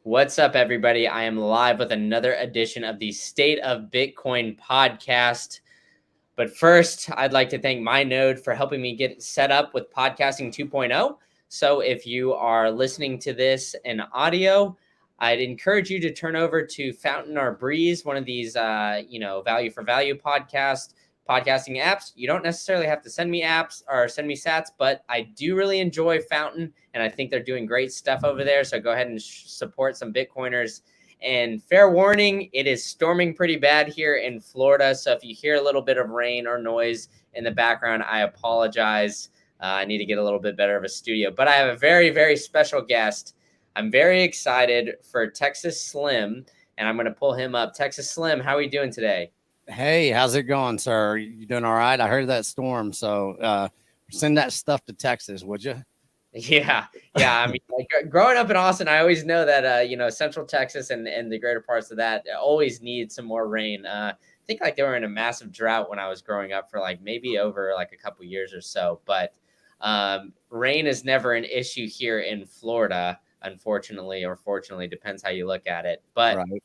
What's up, everybody? I am live with another edition of the State of Bitcoin podcast. But first, I'd like to thank my node for helping me get set up with podcasting 2.0. So if you are listening to this in audio, I'd encourage you to turn over to Fountain or Breeze, one of these, value for value podcasting apps. You don't necessarily have to send me apps or send me sats, but I do really enjoy Fountain, and I think they're doing great stuff over there. So go ahead and support some Bitcoiners. And fair warning, it is storming pretty bad here in Florida. So if you hear a little bit of rain or noise in the background, I apologize. I need to get a little bit better of a studio. But I have a very, very special guest. I'm very excited for Texas Slim, and I'm going to pull him up. Texas Slim, how are you doing today? Hey, how's it going, sir? You doing all right? I heard that storm, so send that stuff to Texas, would you? Yeah. I mean, like, growing up in Austin, I always know that Central Texas and the greater parts of that always need some more rain. I think like they were in a massive drought when I was growing up for like maybe over like a couple years or so. But rain is never an issue here in Florida, unfortunately, or fortunately, depends how you look at it. But Right.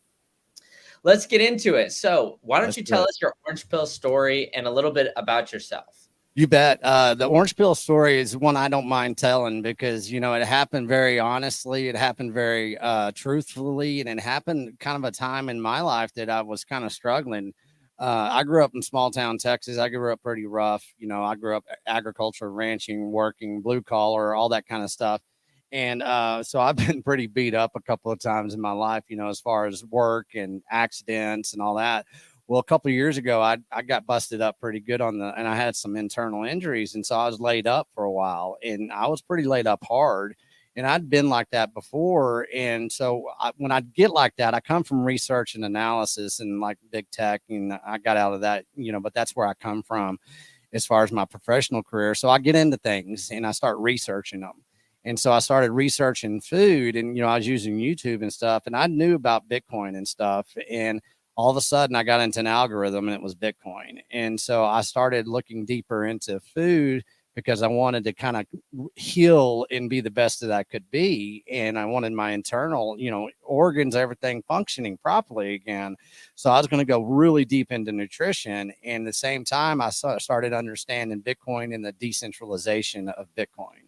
let's get into it. So why don't Let's you do tell it. us your orange pill story and a little bit about yourself? You bet. The orange pill story is one I don't mind telling because it happened very honestly. It happened very truthfully, and it happened kind of a time in my life that I was kind of struggling. I grew up in small town Texas. I grew up pretty rough. I grew up agriculture, ranching, working, blue collar, all that kind of stuff. And so I've been pretty beat up a couple of times in my life, as far as work and accidents and all that. Well, a couple of years ago, I got busted up pretty good and I had some internal injuries, and so I was laid up for a while, and I was pretty laid up hard, and I'd been like that before, and so when I get like that, I come from research and analysis and like big tech, and I got out of that, but that's where I come from as far as my professional career. So I get into things and I start researching them. And so I started researching food and, I was using YouTube and stuff, and I knew about Bitcoin and stuff. And all of a sudden I got into an algorithm and it was Bitcoin. And so I started looking deeper into food because I wanted to kind of heal and be the best that I could be. And I wanted my internal, organs, everything functioning properly again. So I was going to go really deep into nutrition. And at the same time, I started understanding Bitcoin and the decentralization of Bitcoin.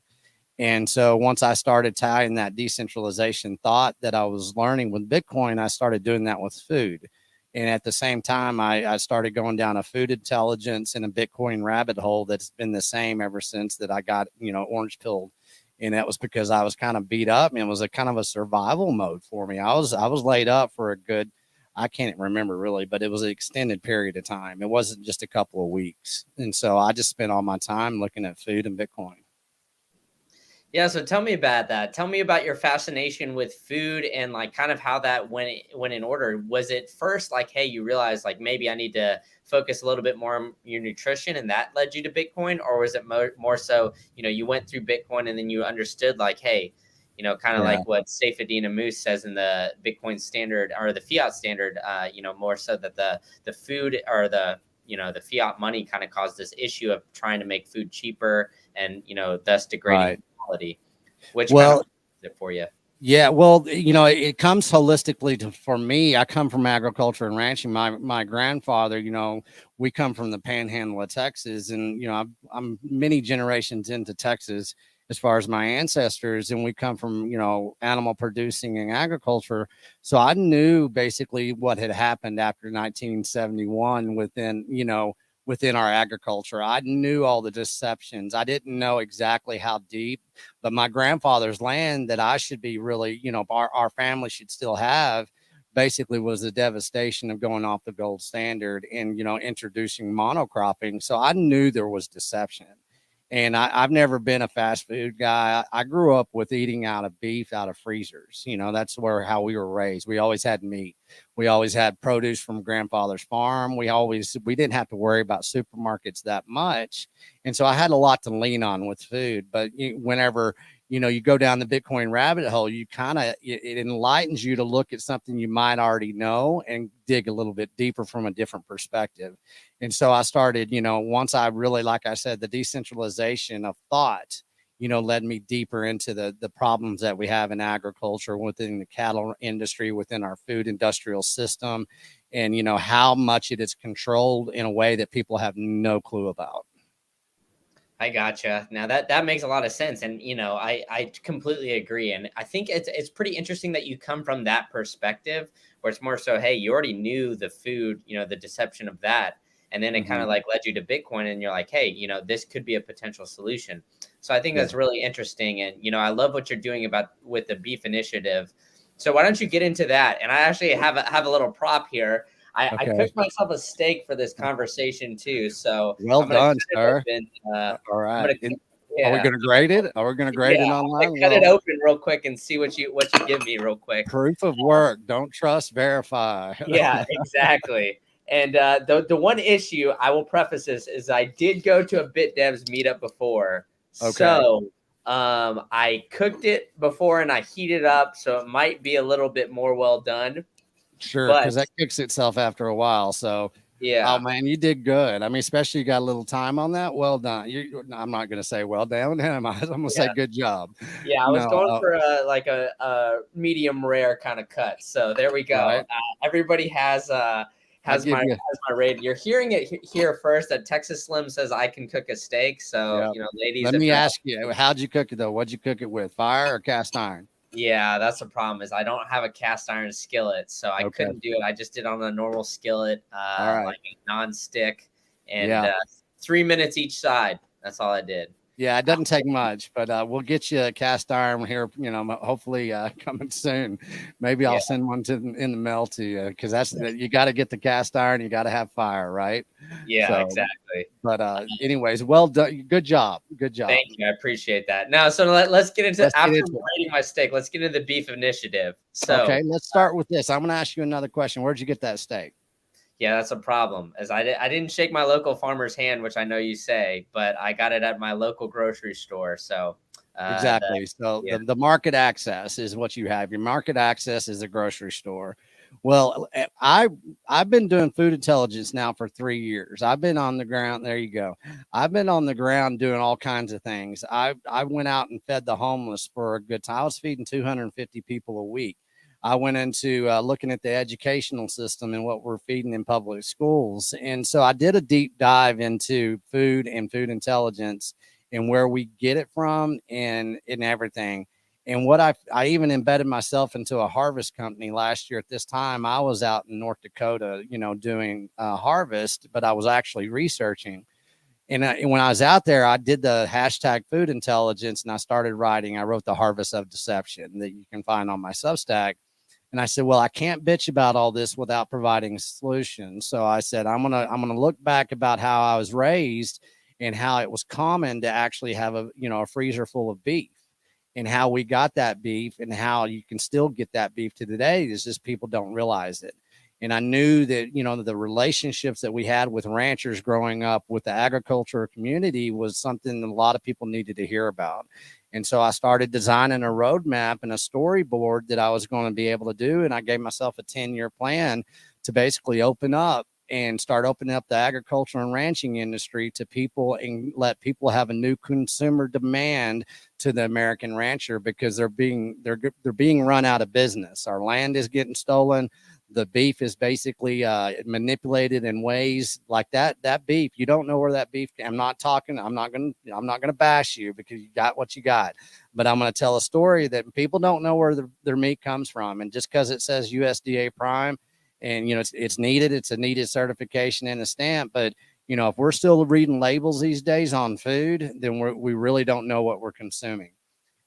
And so once I started tying that decentralization thought that I was learning with Bitcoin, I started doing that with food. And at the same time, I started going down a food intelligence and a Bitcoin rabbit hole that's been the same ever since that I got, orange pilled. And that was because I was kind of beat up, and it was a kind of a survival mode for me. I was laid up for a good, I can't remember really, but it was an extended period of time. It wasn't just a couple of weeks. And so I just spent all my time looking at food and Bitcoin. Yeah, so tell me about that. Tell me about your fascination with food and like kind of how that went in order. Was it first like, hey, you realized like maybe I need to focus a little bit more on your nutrition and that led you to Bitcoin? Or was it more so, you went through Bitcoin and then you understood like, hey, kind of Yeah. like what Saifedean Ammous says in the Bitcoin standard or the fiat standard, more so that the food or the fiat money kind of caused this issue of trying to make food cheaper and, thus degrading Right. quality. Which kind of Well, is it for you? yeah, well, it comes holistically for me. I come from agriculture and ranching. My grandfather, we come from the panhandle of Texas, and I'm many generations into Texas as far as my ancestors, and we come from animal producing and agriculture. So I knew basically what had happened after 1971 within our agriculture. I knew all the deceptions. I didn't know exactly how deep, but my grandfather's land that I should be really, our family should still have basically was the devastation of going off the gold standard and, introducing monocropping. So I knew there was deception. And I've never been a fast food guy. I grew up with eating out of beef out of freezers. That's how we were raised. We always had meat. We always had produce from grandfather's farm. We didn't have to worry about supermarkets that much. And so I had a lot to lean on with food. But whenever, you go down the Bitcoin rabbit hole, you kind of, it enlightens you to look at something you might already know and dig a little bit deeper from a different perspective. And so I started, once I really, like I said, the decentralization of thought, led me deeper into the problems that we have in agriculture, within the cattle industry, within our food industrial system, and, how much it is controlled in a way that people have no clue about. I gotcha. Now that makes a lot of sense, and I completely agree. And I think it's pretty interesting that you come from that perspective, where it's more so, hey, you already knew the food, the deception of that, and then it kind Mm-hmm. of like led you to Bitcoin, and you're like, hey, this could be a potential solution. So I think Yeah. that's really interesting, and I love what you're doing about with the beef initiative. So why don't you get into that? And I actually have a little prop here. I Okay. cooked myself a steak for this conversation too, so Well I'm gonna cut done, it sir. open. All I'm right. gonna, Are we yeah, going to grade it? Are we going to grade yeah. it I'm gonna online? cut it Well, open real quick and see what you give me real quick. proof of work. Don't trust, verify. Yeah, exactly. And the one issue I will preface this is I did go to a BitDevs meetup before, Okay. so I cooked it before and I heated up, so it might be a little bit more well done. Sure, But because that kicks itself after a while. So, oh yeah, man, you did good. I mean, especially you got a little time on that. Well done. I'm not going to say well done. I'm going to say yeah. good job. Yeah, I was No, going for a medium rare kind of cut. So there we go. right. Everybody has I has give my you, has my rate. You're hearing it here first. That Texas Slim says I can cook a steak. So yeah. ladies, Let if me you're ask you, how'd you cook it though? What'd you cook it with? Fire or cast iron? yeah, that's the problem is I don't have a cast iron skillet, so I Okay. couldn't do it. I just did on a normal skillet, All right. like a non-stick, and Yeah. 3 minutes each side. That's all I did. Yeah, it doesn't take much, but we'll get you a cast iron here, hopefully coming soon. Maybe Yeah, I'll send one in the mail to you, because you got to get the cast iron, you got to have fire, right? yeah, So, exactly. but anyways, well done. Good job. Good job. Thank you. I appreciate that. Now, so let's get into Let's get after into it. rating my steak. Let's get into the beef initiative. So, Okay, let's start with this. I'm going to ask you another question. Where'd you get that steak? yeah, that's a problem. As I didn't shake my local farmer's hand, which I know you say, but I got it at my local grocery store. So, Exactly. So yeah, the market access is what you have. Your market access is a grocery store. Well, I've been doing food intelligence now for 3 years. I've been on the ground. There you go. I've been on the ground doing all kinds of things. I went out and fed the homeless for a good time. I was feeding 250 people a week. I went into looking at the educational system and what we're feeding in public schools. And so I did a deep dive into food and food intelligence and where we get it from and everything. And what I even embedded myself into a harvest company last year. At this time, I was out in North Dakota, doing harvest, but I was actually researching. And when I was out there, I did the hashtag food intelligence and I started writing. I wrote the Harvest of Deception that you can find on my Substack. And I said, well, I can't bitch about all this without providing a solution. So I said, I'm gonna look back about how I was raised and how it was common to actually have a freezer full of beef, and how we got that beef and how you can still get that beef to today. Is just people don't realize it. And I knew that, the relationships that we had with ranchers growing up with the agriculture community was something that a lot of people needed to hear about. And so I started designing a roadmap and a storyboard that I was going to be able to do. And I gave myself a 10-year plan to basically open up and start opening up the agriculture and ranching industry to people and let people have a new consumer demand to the American rancher, because they're being run out of business. Our land is getting stolen. The beef is basically manipulated in ways like that. That beef, you don't know where that beef. I'm not gonna bash you because you got what you got, but I'm gonna tell a story that people don't know where their meat comes from. And just because it says USDA Prime, and it's needed, it's a needed certification and a stamp, but if we're still reading labels these days on food, then we really don't know what we're consuming.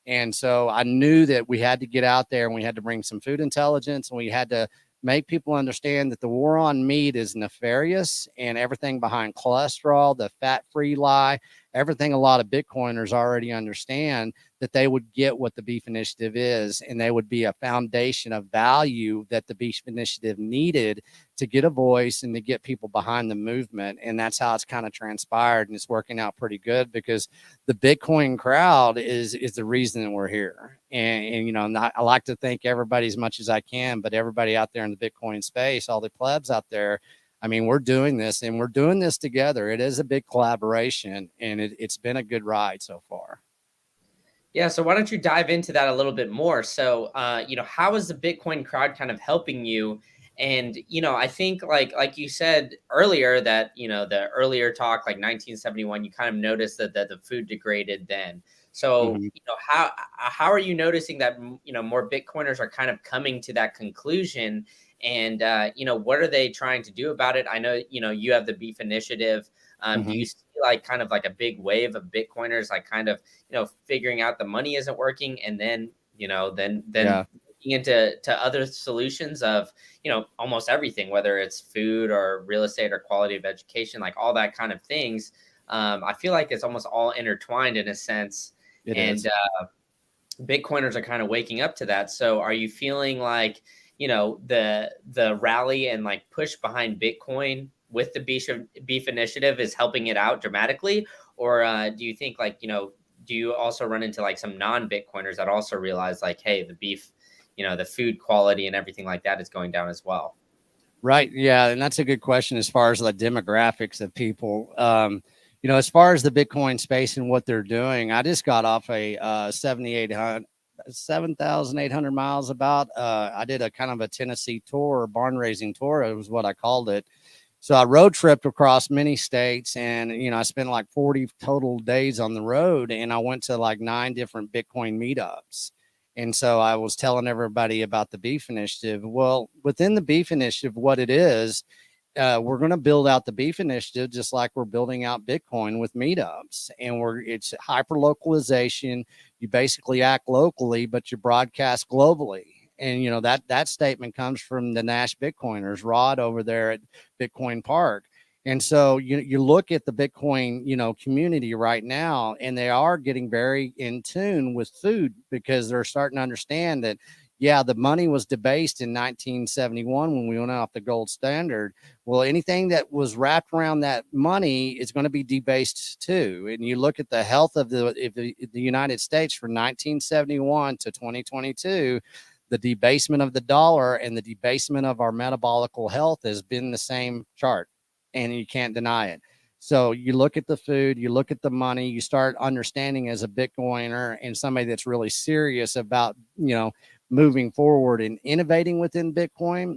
And so I knew that we had to get out there and we had to bring some food intelligence, and we had to make people understand that the war on meat is nefarious, and everything behind cholesterol, the fat-free lie, everything a lot of Bitcoiners already understand, that they would get what the Beef Initiative is, and they would be a foundation of value that the Beef Initiative needed to get a voice and to get people behind the movement. And that's how it's kind of transpired, and it's working out pretty good, because the Bitcoin crowd is the reason that we're here. And I like to thank everybody as much as I can, but everybody out there in the Bitcoin space, all the plebs out there, I mean, we're doing this, and we're doing this together. It is a big collaboration, and it's been a good ride so far. Yeah, so why don't you dive into that a little bit more? So, how is the Bitcoin crowd kind of helping you? And I think like you said earlier that the earlier talk, like 1971, you kind of noticed that the food degraded then. So, Mhm. how are you noticing that more Bitcoiners are kind of coming to that conclusion? And what are they trying to do about it? I know you have the Beef Initiative. Do Mhm. you see like kind of like a big wave of Bitcoiners like kind of figuring out the money isn't working, and then then Yeah. looking into other solutions of almost everything, whether it's food or real estate or quality of education, like all that kind of things. I feel like it's almost all intertwined in a sense, It and is. Bitcoiners are kind of waking up to that. So, are you feeling like the rally and like push behind Bitcoin with the beef initiative is helping it out dramatically, or do you think like do you also run into like some non Bitcoiners that also realize like, hey, the beef, the food quality and everything like that is going down as well? Right. Yeah. And that's a good question as far as the demographics of people. As far as the Bitcoin space and what they're doing, I just got off a 7,800 miles about. I did a kind of a Tennessee tour, barn raising tour. It was what I called it. So I road tripped across many states and, I spent like 40 total days on the road and I went to like 9 different Bitcoin meetups. And so I was telling everybody about the Beef Initiative. Well, within the Beef Initiative, what it is, we're going to build out the Beef Initiative just like we're building out Bitcoin with meetups, and it's hyper localization. You basically act locally, but you broadcast globally. And that statement comes from the Nash Bitcoiners, Rod over there at Bitcoin Park. And so you look at the Bitcoin community right now, and they are getting very in tune with food because they're starting to understand that yeah, the money was debased in 1971 when we went off the gold standard. Well, anything that was wrapped around that money is going to be debased too. And you look at the health of the United States from 1971 to 2022, the debasement of the dollar and the debasement of our metabolical health has been the same chart, and you can't deny it. So you look at the food, you look at the money, you start understanding as a Bitcoiner and somebody that's really serious about, moving forward and innovating within Bitcoin.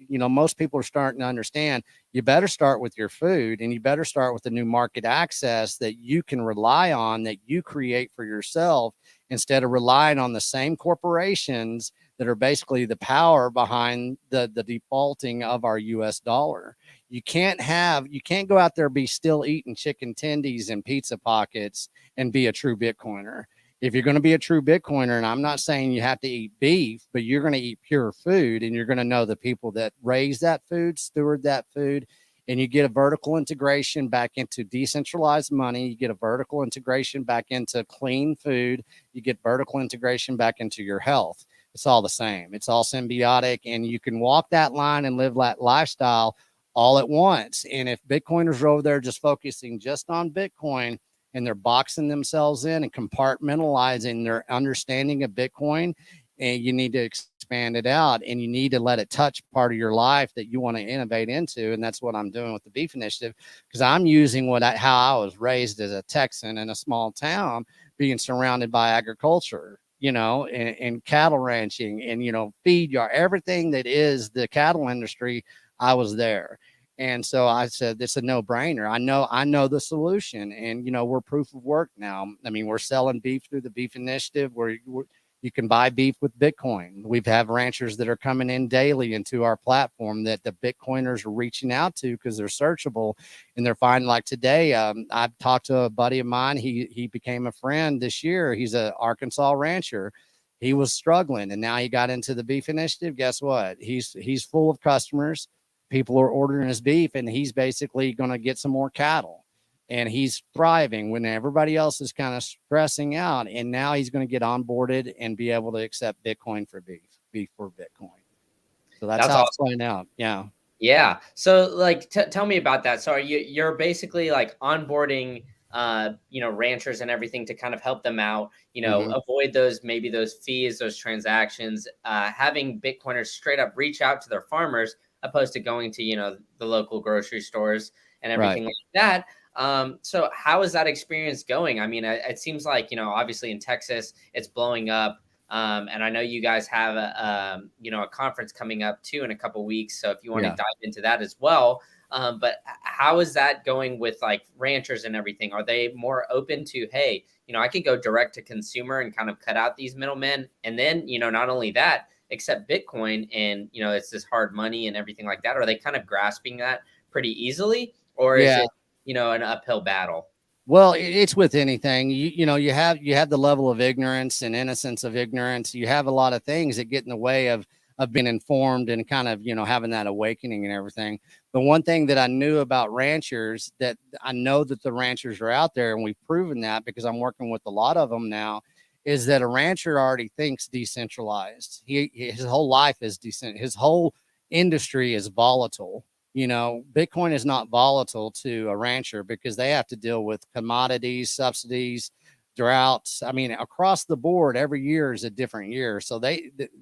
Most people are starting to understand you better start with your food and you better start with the new market access that you can rely on, that you create for yourself, instead of relying on the same corporations that are basically the power behind the defaulting of our US dollar. You can't go out there be still eating chicken tendies and pizza pockets and be a true Bitcoiner. If you're going to be a true Bitcoiner, and I'm not saying you have to eat beef, but you're going to eat pure food and you're going to know the people that raise that food, steward that food, and you get a vertical integration back into decentralized money. You get a vertical integration back into clean food. You get vertical integration back into your health. It's all the same. It's all symbiotic, and you can walk that line and live that lifestyle all at once. And if Bitcoiners are over there just focusing just on Bitcoin, and they're boxing themselves in and compartmentalizing their understanding of Bitcoin, and you need to expand it out and you need to let it touch part of your life that you want to innovate into. And that's what I'm doing with the Beef Initiative, because I'm using how I was raised as a Texan in a small town, being surrounded by agriculture, and cattle ranching and, feed yard, everything that is the cattle industry. I was there. And so I said, it's a no brainer. I know the solution, and, we're proof of work now. I mean, we're selling beef through the Beef Initiative where you can buy beef with Bitcoin. We've have ranchers that are coming in daily into our platform that the Bitcoiners are reaching out to because they're searchable, and they're finding, like today, I've talked to a buddy of mine. He became a friend this year. He's a Arkansas rancher. He was struggling, and now he got into the Beef Initiative. Guess what? He's full of customers. People are ordering his beef, and he's basically going to get some more cattle, and he's thriving when everybody else is kind of stressing out. And now he's going to get onboarded and be able to accept Bitcoin for beef for Bitcoin. So that's That's how it's awesome. playing out. Yeah. Yeah. So like tell me about that. So you're basically like onboarding ranchers and everything to kind of help them out, Mm-hmm. avoid those fees, those transactions, having Bitcoiners straight up reach out to their farmers opposed to going to, the local grocery stores and Right. everything like that. So how is that experience going? I mean, it seems like, obviously in Texas, it's blowing up. And I know you guys have a conference coming up too in a couple weeks. So if you want to Yeah. dive into that as well, but how is that going with like ranchers and everything? Are they more open to, hey, I can go direct to consumer and kind of cut out these middlemen? And then, not only that, accept Bitcoin and, it's this hard money and everything like that. Are they kind of grasping that pretty easily? Or is Yeah. it, an uphill battle? Well, it's with anything. You have the level of ignorance and innocence of ignorance. You have a lot of things that get in the way of being informed and kind of, having that awakening and everything. The one thing that I knew about ranchers, that I know that the ranchers are out there, and we've proven that because I'm working with a lot of them now, is that a rancher already thinks decentralized. His whole life is decent. His whole industry is volatile. Bitcoin is not volatile to a rancher because they have to deal with commodities, subsidies, droughts. I mean, across the board, every year is a different year. So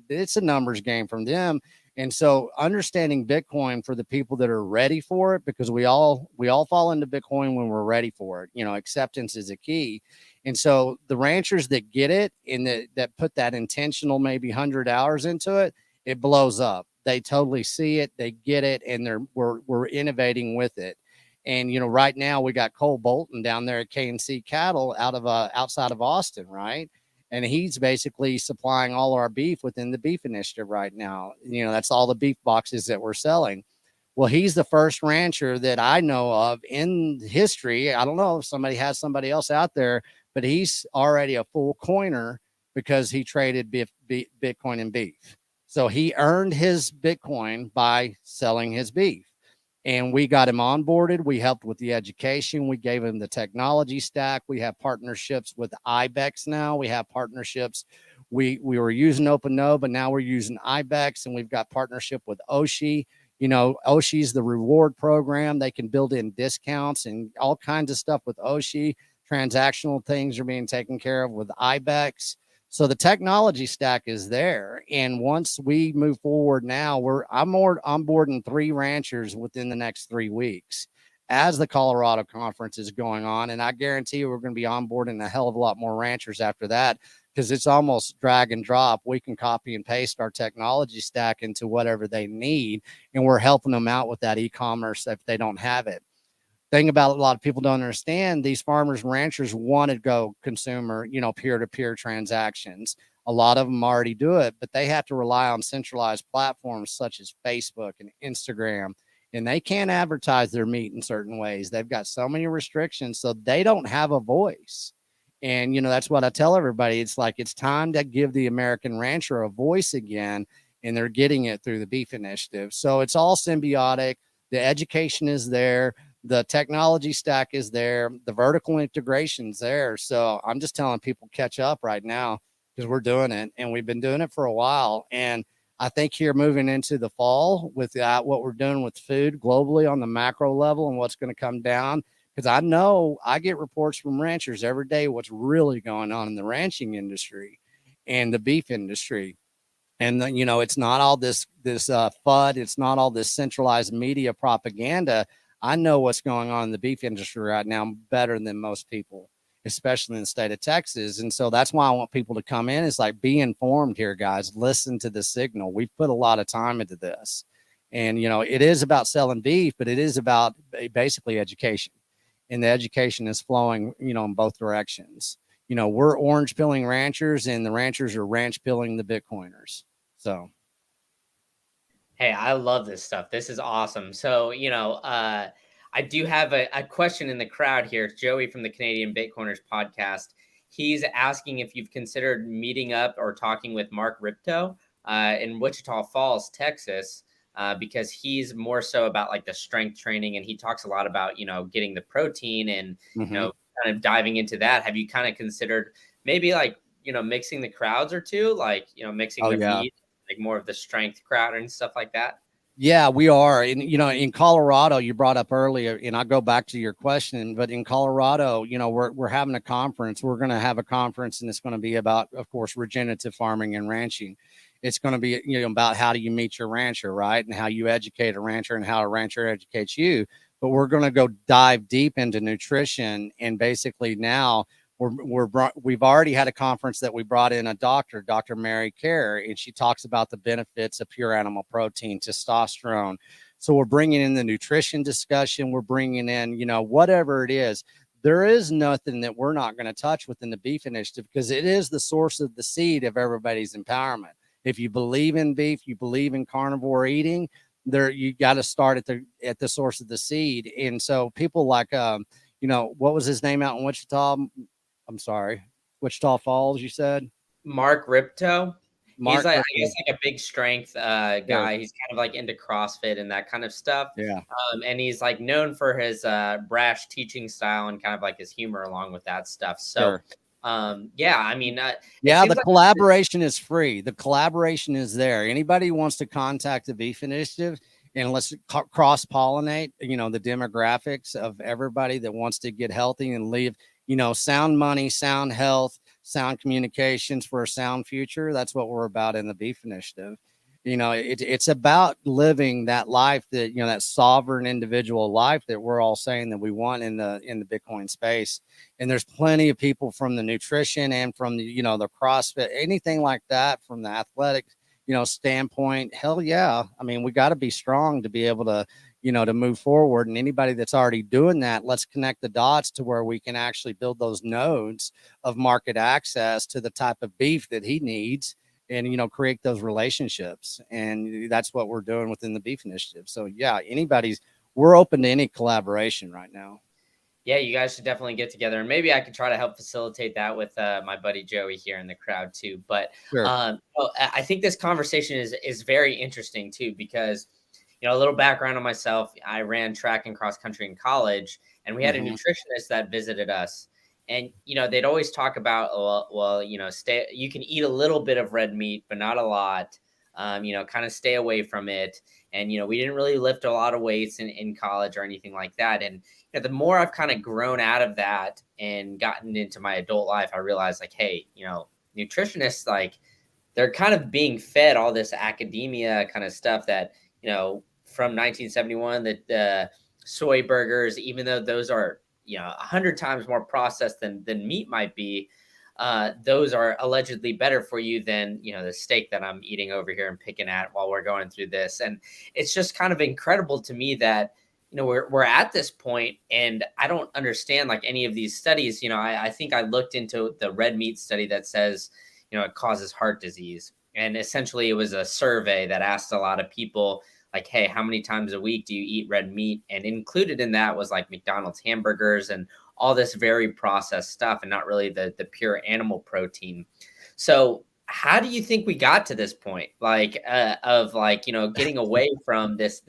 it's a numbers game from them. And so understanding Bitcoin for the people that are ready for it, because we all fall into Bitcoin when we're ready for it. Acceptance is a key. And so the ranchers that get it and that put that intentional maybe 100 hours into it, it blows up. They totally see it, they get it, and we're innovating with it. And right now we got Cole Bolton down there at K&C Cattle outside of Austin, right? And he's basically supplying all our beef within the beef initiative right now. That's all the beef boxes that we're selling. Well, he's the first rancher that I know of in history. I don't know if somebody has somebody else out there, but he's already a full coiner because he traded Bitcoin and beef. So he earned his Bitcoin by selling his beef. And we got him onboarded. We helped with the education. We gave him the technology stack. We have partnerships with IBEX now. We have partnerships. We were using OpenNo, but now we're using IBEX, and we've got partnership with Oshi. Oshi's the reward program. They can build in discounts and all kinds of stuff with Oshi. Transactional things are being taken care of with IBEX. So the technology stack is there. And once we move forward now, I'm onboarding 3 ranchers within the next 3 weeks as the Colorado conference is going on. And I guarantee you we're going to be onboarding a hell of a lot more ranchers after that, because it's almost drag and drop. We can copy and paste our technology stack into whatever they need, and we're helping them out with that e-commerce if they don't have it. Thing about a lot of people don't understand, these farmers and ranchers want to go consumer, peer-to-peer transactions. A lot of them already do it, but they have to rely on centralized platforms such as Facebook and Instagram, and they can't advertise their meat in certain ways. They've got so many restrictions, so they don't have a voice. And, that's what I tell everybody. It's like, it's time to give the American rancher a voice again, and they're getting it through the beef initiative. So it's all symbiotic. The education is there. The technology stack is there. The vertical integration's there. So I'm just telling people catch up right now, because we're doing it, and we've been doing it for a while. And I think here moving into the fall with what we're doing with food globally on the macro level and what's going to come down, because I know I get reports from ranchers every day what's really going on in the ranching industry and the beef industry. And it's not all this FUD. It's not all this centralized media propaganda. I know what's going on in the beef industry right now better than most people, especially in the state of Texas. And so that's why I want people to come in. It's like, be informed here, guys. Listen to the signal. We've put a lot of time into this. And, it is about selling beef, but it is about basically education. And the education is flowing, in both directions. We're orange pilling ranchers, and the ranchers are ranch pilling the Bitcoiners. So, Hey, I love this stuff. This is awesome. So, I do have a question in the crowd here. Joey from the Canadian Bitcoiners podcast. He's asking if you've considered meeting up or talking with Mark Ripto in Wichita Falls, Texas, because he's more so about like the strength training, and he talks a lot about, getting the protein and, kind of diving into that. Have you kind of considered maybe like, mixing the crowds or two, like, mixing oh the yeah. meat, like more of the strength crowd and stuff like that? Yeah, we are. And, in Colorado, you brought up earlier, and I'll go back to your question, but in Colorado, we're having a conference. We're going to have a conference, and it's going to be about, of course, regenerative farming and ranching. It's going to be, about how do you meet your rancher, right? And how you educate a rancher and how a rancher educates you. but we're going to go dive deep into nutrition. And basically now we've already had a conference that we brought in a doctor, Dr. Mary Kerr, and she talks about the benefits of pure animal protein, testosterone. So we're bringing in the nutrition discussion. We're bringing in, whatever it is. There is nothing that we're not going to touch within the beef initiative, because it is the source of the seed of everybody's empowerment. If you believe in beef, you believe in carnivore eating, there you got to start at the source of the seed. And so people like, what was his name out in Wichita? I'm sorry, Wichita Falls, you said? Mark Ripto. He's Mark like, I Ripto. guess, like a big strength guy. He's kind of like into CrossFit and that kind of stuff. Yeah. And he's like known for his brash teaching style and kind of like his humor along with that stuff. So, Sure. yeah, I mean, yeah, the collaboration is free. The collaboration is there. Anybody who wants to contact the Beef Initiative, and let's cross pollinate, the demographics of everybody that wants to get healthy and live, sound money, sound health, sound communications for a sound future. That's what we're about in the Beef Initiative. It's about living that life that, that sovereign individual life that we're all saying that we want in the Bitcoin space. And there's plenty of people from the nutrition and from the, the CrossFit, anything like that, from the athletic, standpoint. Hell yeah. I mean, we got to be strong to be able to, to move forward. And anybody that's already doing that, let's connect the dots to where we can actually build those nodes of market access to the type of beef that he needs, and create those relationships. And that's what we're doing within the Beef Initiative. So yeah, we're open to any collaboration right now. Yeah, you guys should definitely get together, and maybe I could try to help facilitate that with my buddy Joey here in the crowd too. But sure. I think this conversation is very interesting too, because a little background on myself: I ran track and cross country in college, and we had a nutritionist that visited us. And they'd always talk about, well, you can eat a little bit of red meat, but not a lot. Kind of stay away from it. And we didn't really lift a lot of weights in college or anything like that. And the more I've kind of grown out of that and gotten into my adult life, I realized, like, hey, nutritionists, like, they're kind of being fed all this academia kind of stuff that from 1971, that soy burgers, even though those are 100 times more processed than meat might be, those are allegedly better for you than the steak that I'm eating over here and picking at while we're going through this. And it's just kind of incredible to me that we're at this point, and I don't understand like any of these studies. I think I looked into the red meat study that says it causes heart disease, and essentially it was a survey that asked a lot of people, like, hey, how many times a week do you eat red meat? And included in that was like McDonald's hamburgers and all this very processed stuff, and not really the pure animal protein. So how do you think we got to this point, like of like getting away from this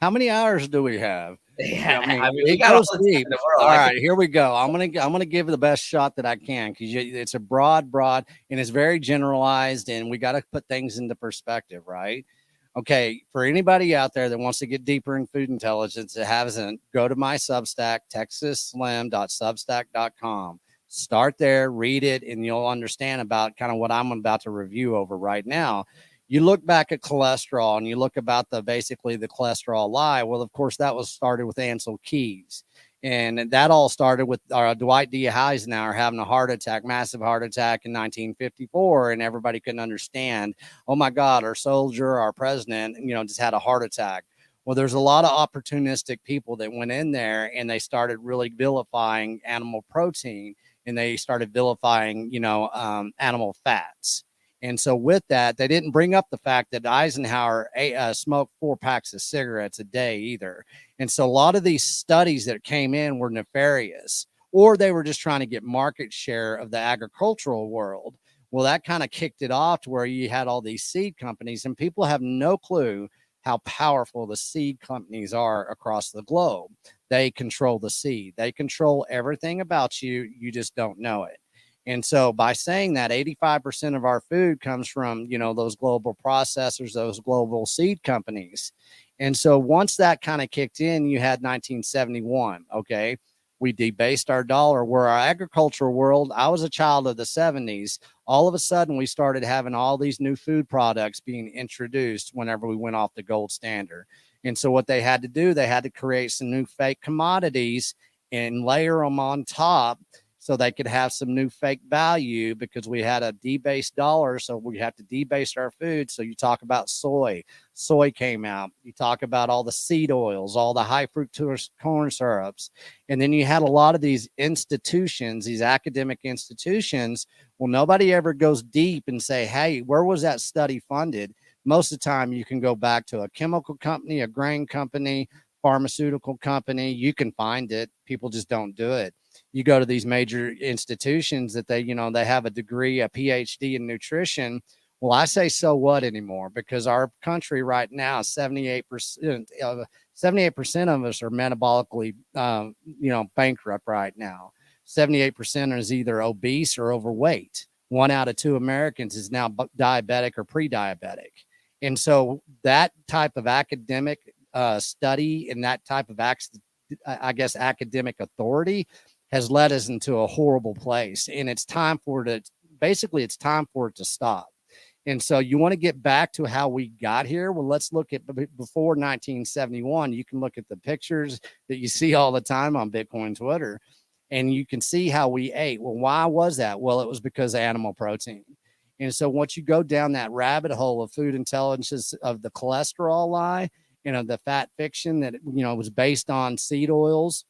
How many hours do we have? Yeah, I mean we got all the time in the world. All right, here we go. I'm gonna give it the best shot that I can, because it's a broad, and it's very generalized, and we got to put things into perspective, right? Okay, for anybody out there that wants to get deeper in food intelligence that hasn't, go to my Substack, texasslim.substack.com. Start there, read it, and you'll understand about kind of what I'm about to review over right now. You look back at cholesterol and you look about basically the cholesterol lie. Well, of course, that was started with Ansel Keys. And that all started with Dwight D. Eisenhower having a heart attack, massive heart attack in 1954. And everybody couldn't understand, oh my God, our soldier, our president, just had a heart attack. Well, there's a lot of opportunistic people that went in there and they started really vilifying animal protein, and they started vilifying, animal fats. And so with that, they didn't bring up the fact that Eisenhower smoked 4 packs of cigarettes a day either. And so a lot of these studies that came in were nefarious, or they were just trying to get market share of the agricultural world. Well, that kind of kicked it off to where you had all these seed companies, and people have no clue how powerful the seed companies are across the globe. They control the seed. They control everything about you. You just don't know it. And so by saying that 85% of our food comes from, those global processors, those global seed companies. And so once that kind of kicked in, you had 1971. Okay. We debased our dollar. Where our agricultural world, I was a child of the 70s. All of a sudden, we started having all these new food products being introduced whenever we went off the gold standard. And so what they had to do, they had to create some new fake commodities and layer them on top so they could have some new fake value, because we had a debased dollar. So we have to debase our food. So you talk about soy came out. You talk about all the seed oils, all the high fructose corn syrups. And then you had a lot of these institutions, these academic institutions. Well, nobody ever goes deep and say, hey, where was that study funded? Most of the time you can go back to a chemical company, a grain company, pharmaceutical company. You can find it. People just don't do it. You go to these major institutions that they have a degree, a PhD in nutrition. Well, I say, so what anymore? Because our country right now, 78% of 78% of us are metabolically, bankrupt right now. 78% is either obese or overweight. 1 out of 2 Americans is now diabetic or pre-diabetic. And so that type of academic study and that type of, I guess, academic authority has led us into a horrible place. And it's time for it to stop. And so you want to get back to how we got here. Well, let's look at before 1971. You can look at the pictures that you see all the time on Bitcoin Twitter, and you can see how we ate. Well, why was that? Well, it was because of animal protein. And so once you go down that rabbit hole of food intelligence, of the cholesterol lie, the fat fiction that, was based on seed oils,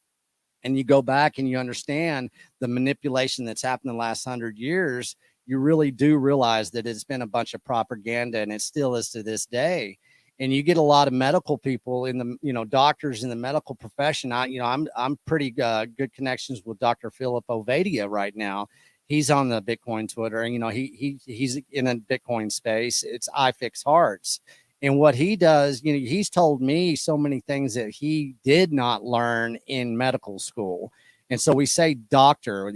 and you go back and you understand the manipulation that's happened in the last 100 years, you really do realize that it's been a bunch of propaganda, and it still is to this day. And you get a lot of medical people in the, doctors in the medical profession. I'm pretty good connections with Dr. Philip Ovadia right now. He's on the Bitcoin Twitter, and he's in a Bitcoin space. It's I Fix Hearts. And what he does, he's told me so many things that he did not learn in medical school. And so we say doctors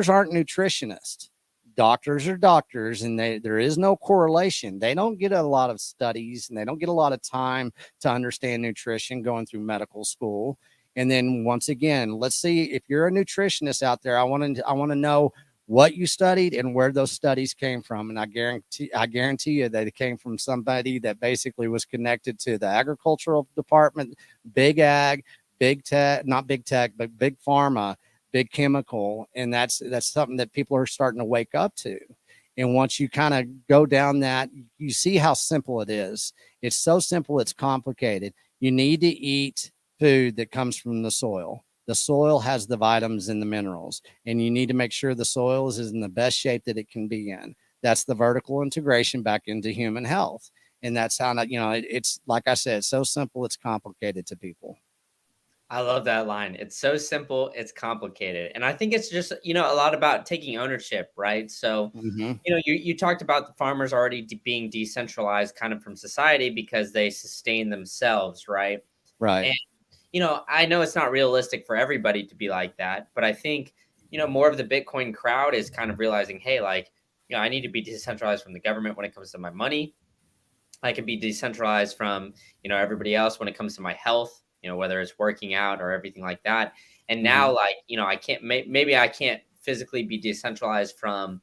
aren't nutritionists. Doctors are doctors, and there is no correlation. They don't get a lot of studies, and they don't get a lot of time to understand nutrition going through medical school. And then once again, let's see, if you're a nutritionist out there, I want to know what you studied and where those studies came from. And I guarantee you that it came from somebody that basically was connected to the agricultural department, big ag, big tech, not big tech, but big pharma, big chemical. And that's something that people are starting to wake up to. And once you kind of go down that, you see how simple it is. It's so simple, it's complicated. You need to eat food that comes from the soil. The soil has the vitamins and the minerals, and you need to make sure the soil is in the best shape that it can be in. That's the vertical integration back into human health. And that's how, it's like I said, so simple, it's complicated to people. I love that line. It's so simple, it's complicated. And I think it's just, a lot about taking ownership, right? So, you talked about the farmers already being decentralized kind of from society because they sustain themselves, right? Right. And I know it's not realistic for everybody to be like that, but I think, more of the Bitcoin crowd is kind of realizing, hey, like, I need to be decentralized from the government when it comes to my money. I can be decentralized from, everybody else when it comes to my health, whether it's working out or everything like that. And now, like, I can't, maybe I can't physically be decentralized from,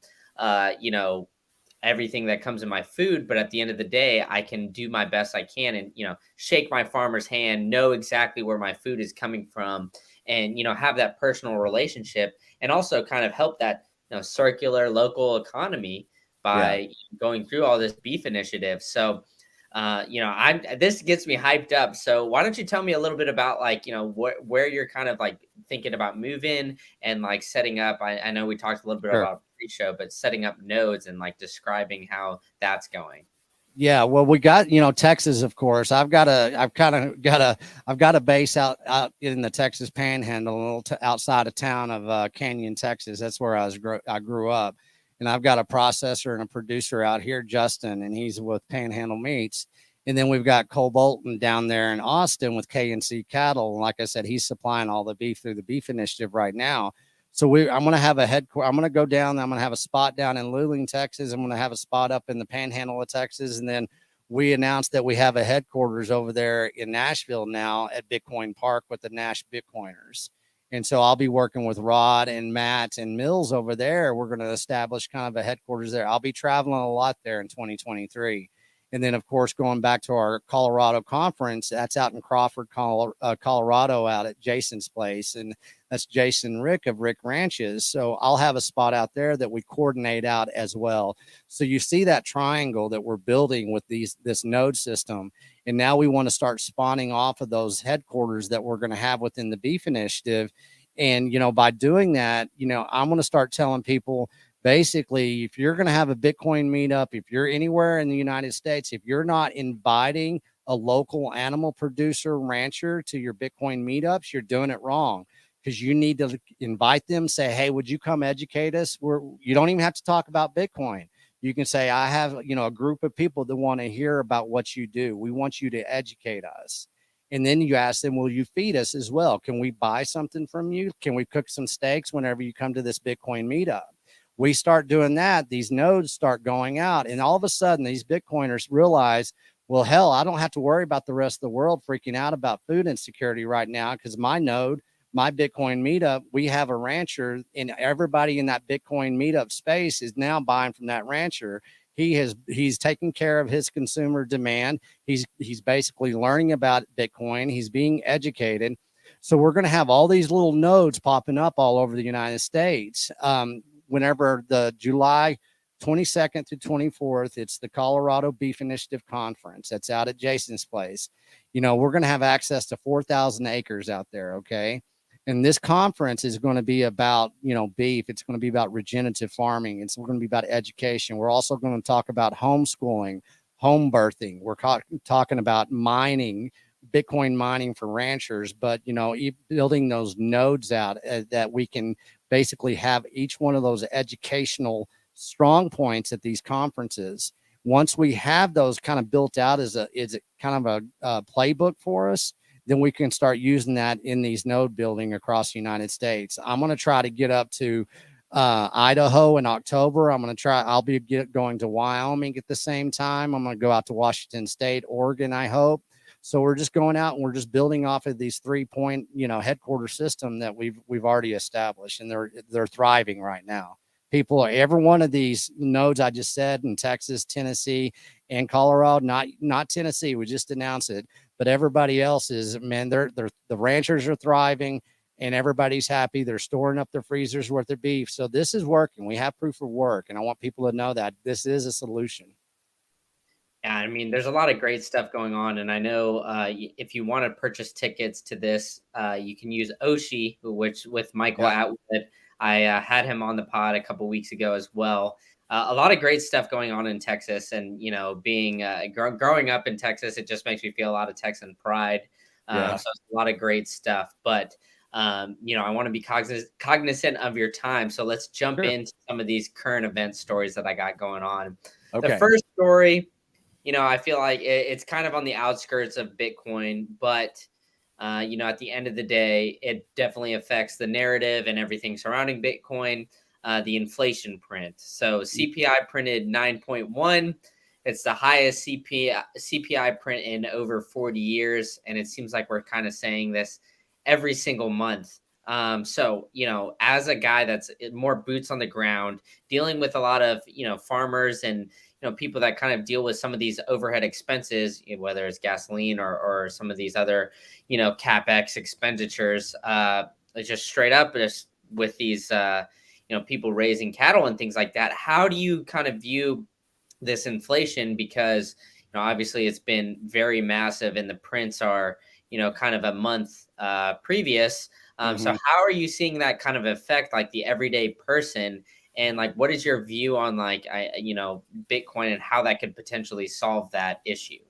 everything that comes in my food, but at the end of the day, I can do my best I can and, shake my farmer's hand, know exactly where my food is coming from, and, have that personal relationship, and also kind of help that, circular local economy by going through all this beef initiative. So, this gets me hyped up. So why don't you tell me a little bit about, like, where you're kind of like thinking about moving and like setting up. I know we talked a little bit about pre-show, but setting up nodes and like describing how that's going. Yeah, well, we got, Texas, of course. I've got a base out in the Texas Panhandle, a little outside of town of Canyon, Texas. That's where I grew up, and I've got a processor and a producer out here, Justin, and he's with Panhandle Meats. And then we've got Cole Bolton down there in Austin with K&C Cattle. And like I said, he's supplying all the beef through the Beef Initiative right now. So I'm going to have I'm going to go down. I'm going to have a spot down in Luling, Texas. I'm going to have a spot up in the Panhandle of Texas. And then we announced that we have a headquarters over there in Nashville now at Bitcoin Park with the Nash Bitcoiners. And so I'll be working with Rod and Matt and Mills over there. We're going to establish kind of a headquarters there. I'll be traveling a lot there in 2023. And then, of course, going back to our Colorado conference, that's out in Crawford, Colorado, out at Jason's place. And that's Jason Rick of Rick Ranches. So I'll have a spot out there that we coordinate out as well. So you see that triangle that we're building with this node system. And now we want to start spawning off of those headquarters that we're going to have within the beef initiative. And, by doing that, I'm going to start telling people, basically, if you're going to have a Bitcoin meetup, if you're anywhere in the United States, if you're not inviting a local animal producer, rancher to your Bitcoin meetups, you're doing it wrong, because you need to invite them, say, hey, would you come educate us? You don't even have to talk about Bitcoin. You can say, I have, a group of people that want to hear about what you do. We want you to educate us. And then you ask them, will you feed us as well? Can we buy something from you? Can we cook some steaks whenever you come to this Bitcoin meetup? We start doing that, these nodes start going out, and all of a sudden these Bitcoiners realize, well, hell, I don't have to worry about the rest of the world freaking out about food insecurity right now, because my node, my Bitcoin meetup, we have a rancher, and everybody in that Bitcoin meetup space is now buying from that rancher. He's taking care of his consumer demand. He's basically learning about Bitcoin. He's being educated. So we're going to have all these little nodes popping up all over the United States. Whenever the July 22nd through 24th, it's the Colorado Beef Initiative Conference. That's out at Jason's place. We're going to have access to 4,000 acres out there. Okay. And this conference is going to be about, beef. It's going to be about regenerative farming. It's going to be about education. We're also going to talk about homeschooling, home birthing. We're talking about mining, Bitcoin mining for ranchers, but, building those nodes out that we can basically have each one of those educational strong points at these conferences. Once we have those kind of built out as a kind of a playbook for us, then we can start using that in these node building across the United States. I'm going to try to get up to Idaho in October. I'll be going to Wyoming at the same time. I'm going to go out to Washington State, Oregon, I hope. So we're just going out and we're just building off of these 3-point, headquarter system that we've already established, and they're thriving right now. People, every one of these nodes I just said in Texas, Tennessee, and Colorado, not Tennessee, we just announced it, but everybody else is, man, the ranchers are thriving and everybody's happy. They're storing up their freezers with their beef. So this is working. We have proof of work, and I want people to know that this is a solution. Yeah, I mean, there's a lot of great stuff going on, and I know if you want to purchase tickets to this, you can use Oshi, which with Michael Atwood. I had him on the pod a couple weeks ago as well. A lot of great stuff going on in Texas, and being growing up in Texas, it just makes me feel a lot of Texan pride. So it's a lot of great stuff, but I want to be cognizant of your time, so let's jump into some of these current event stories that I got going on. Okay. The first story, I feel like it's kind of on the outskirts of Bitcoin, but, at the end of the day, it definitely affects the narrative and everything surrounding Bitcoin, the inflation print. So CPI printed 9.1. It's the highest CPI print in over 40 years. And it seems like we're kind of saying this every single month. So, as a guy that's more boots on the ground, dealing with a lot of, farmers and, people that kind of deal with some of these overhead expenses, whether it's gasoline or some of these other, CapEx expenditures, just straight up just with these, people raising cattle and things like that. How do you kind of view this inflation? Because, obviously it's been very massive and the prints are, kind of a month previous. So how are you seeing that kind of affect like the everyday person? And like, what is your view on like, Bitcoin and how that could potentially solve that issue?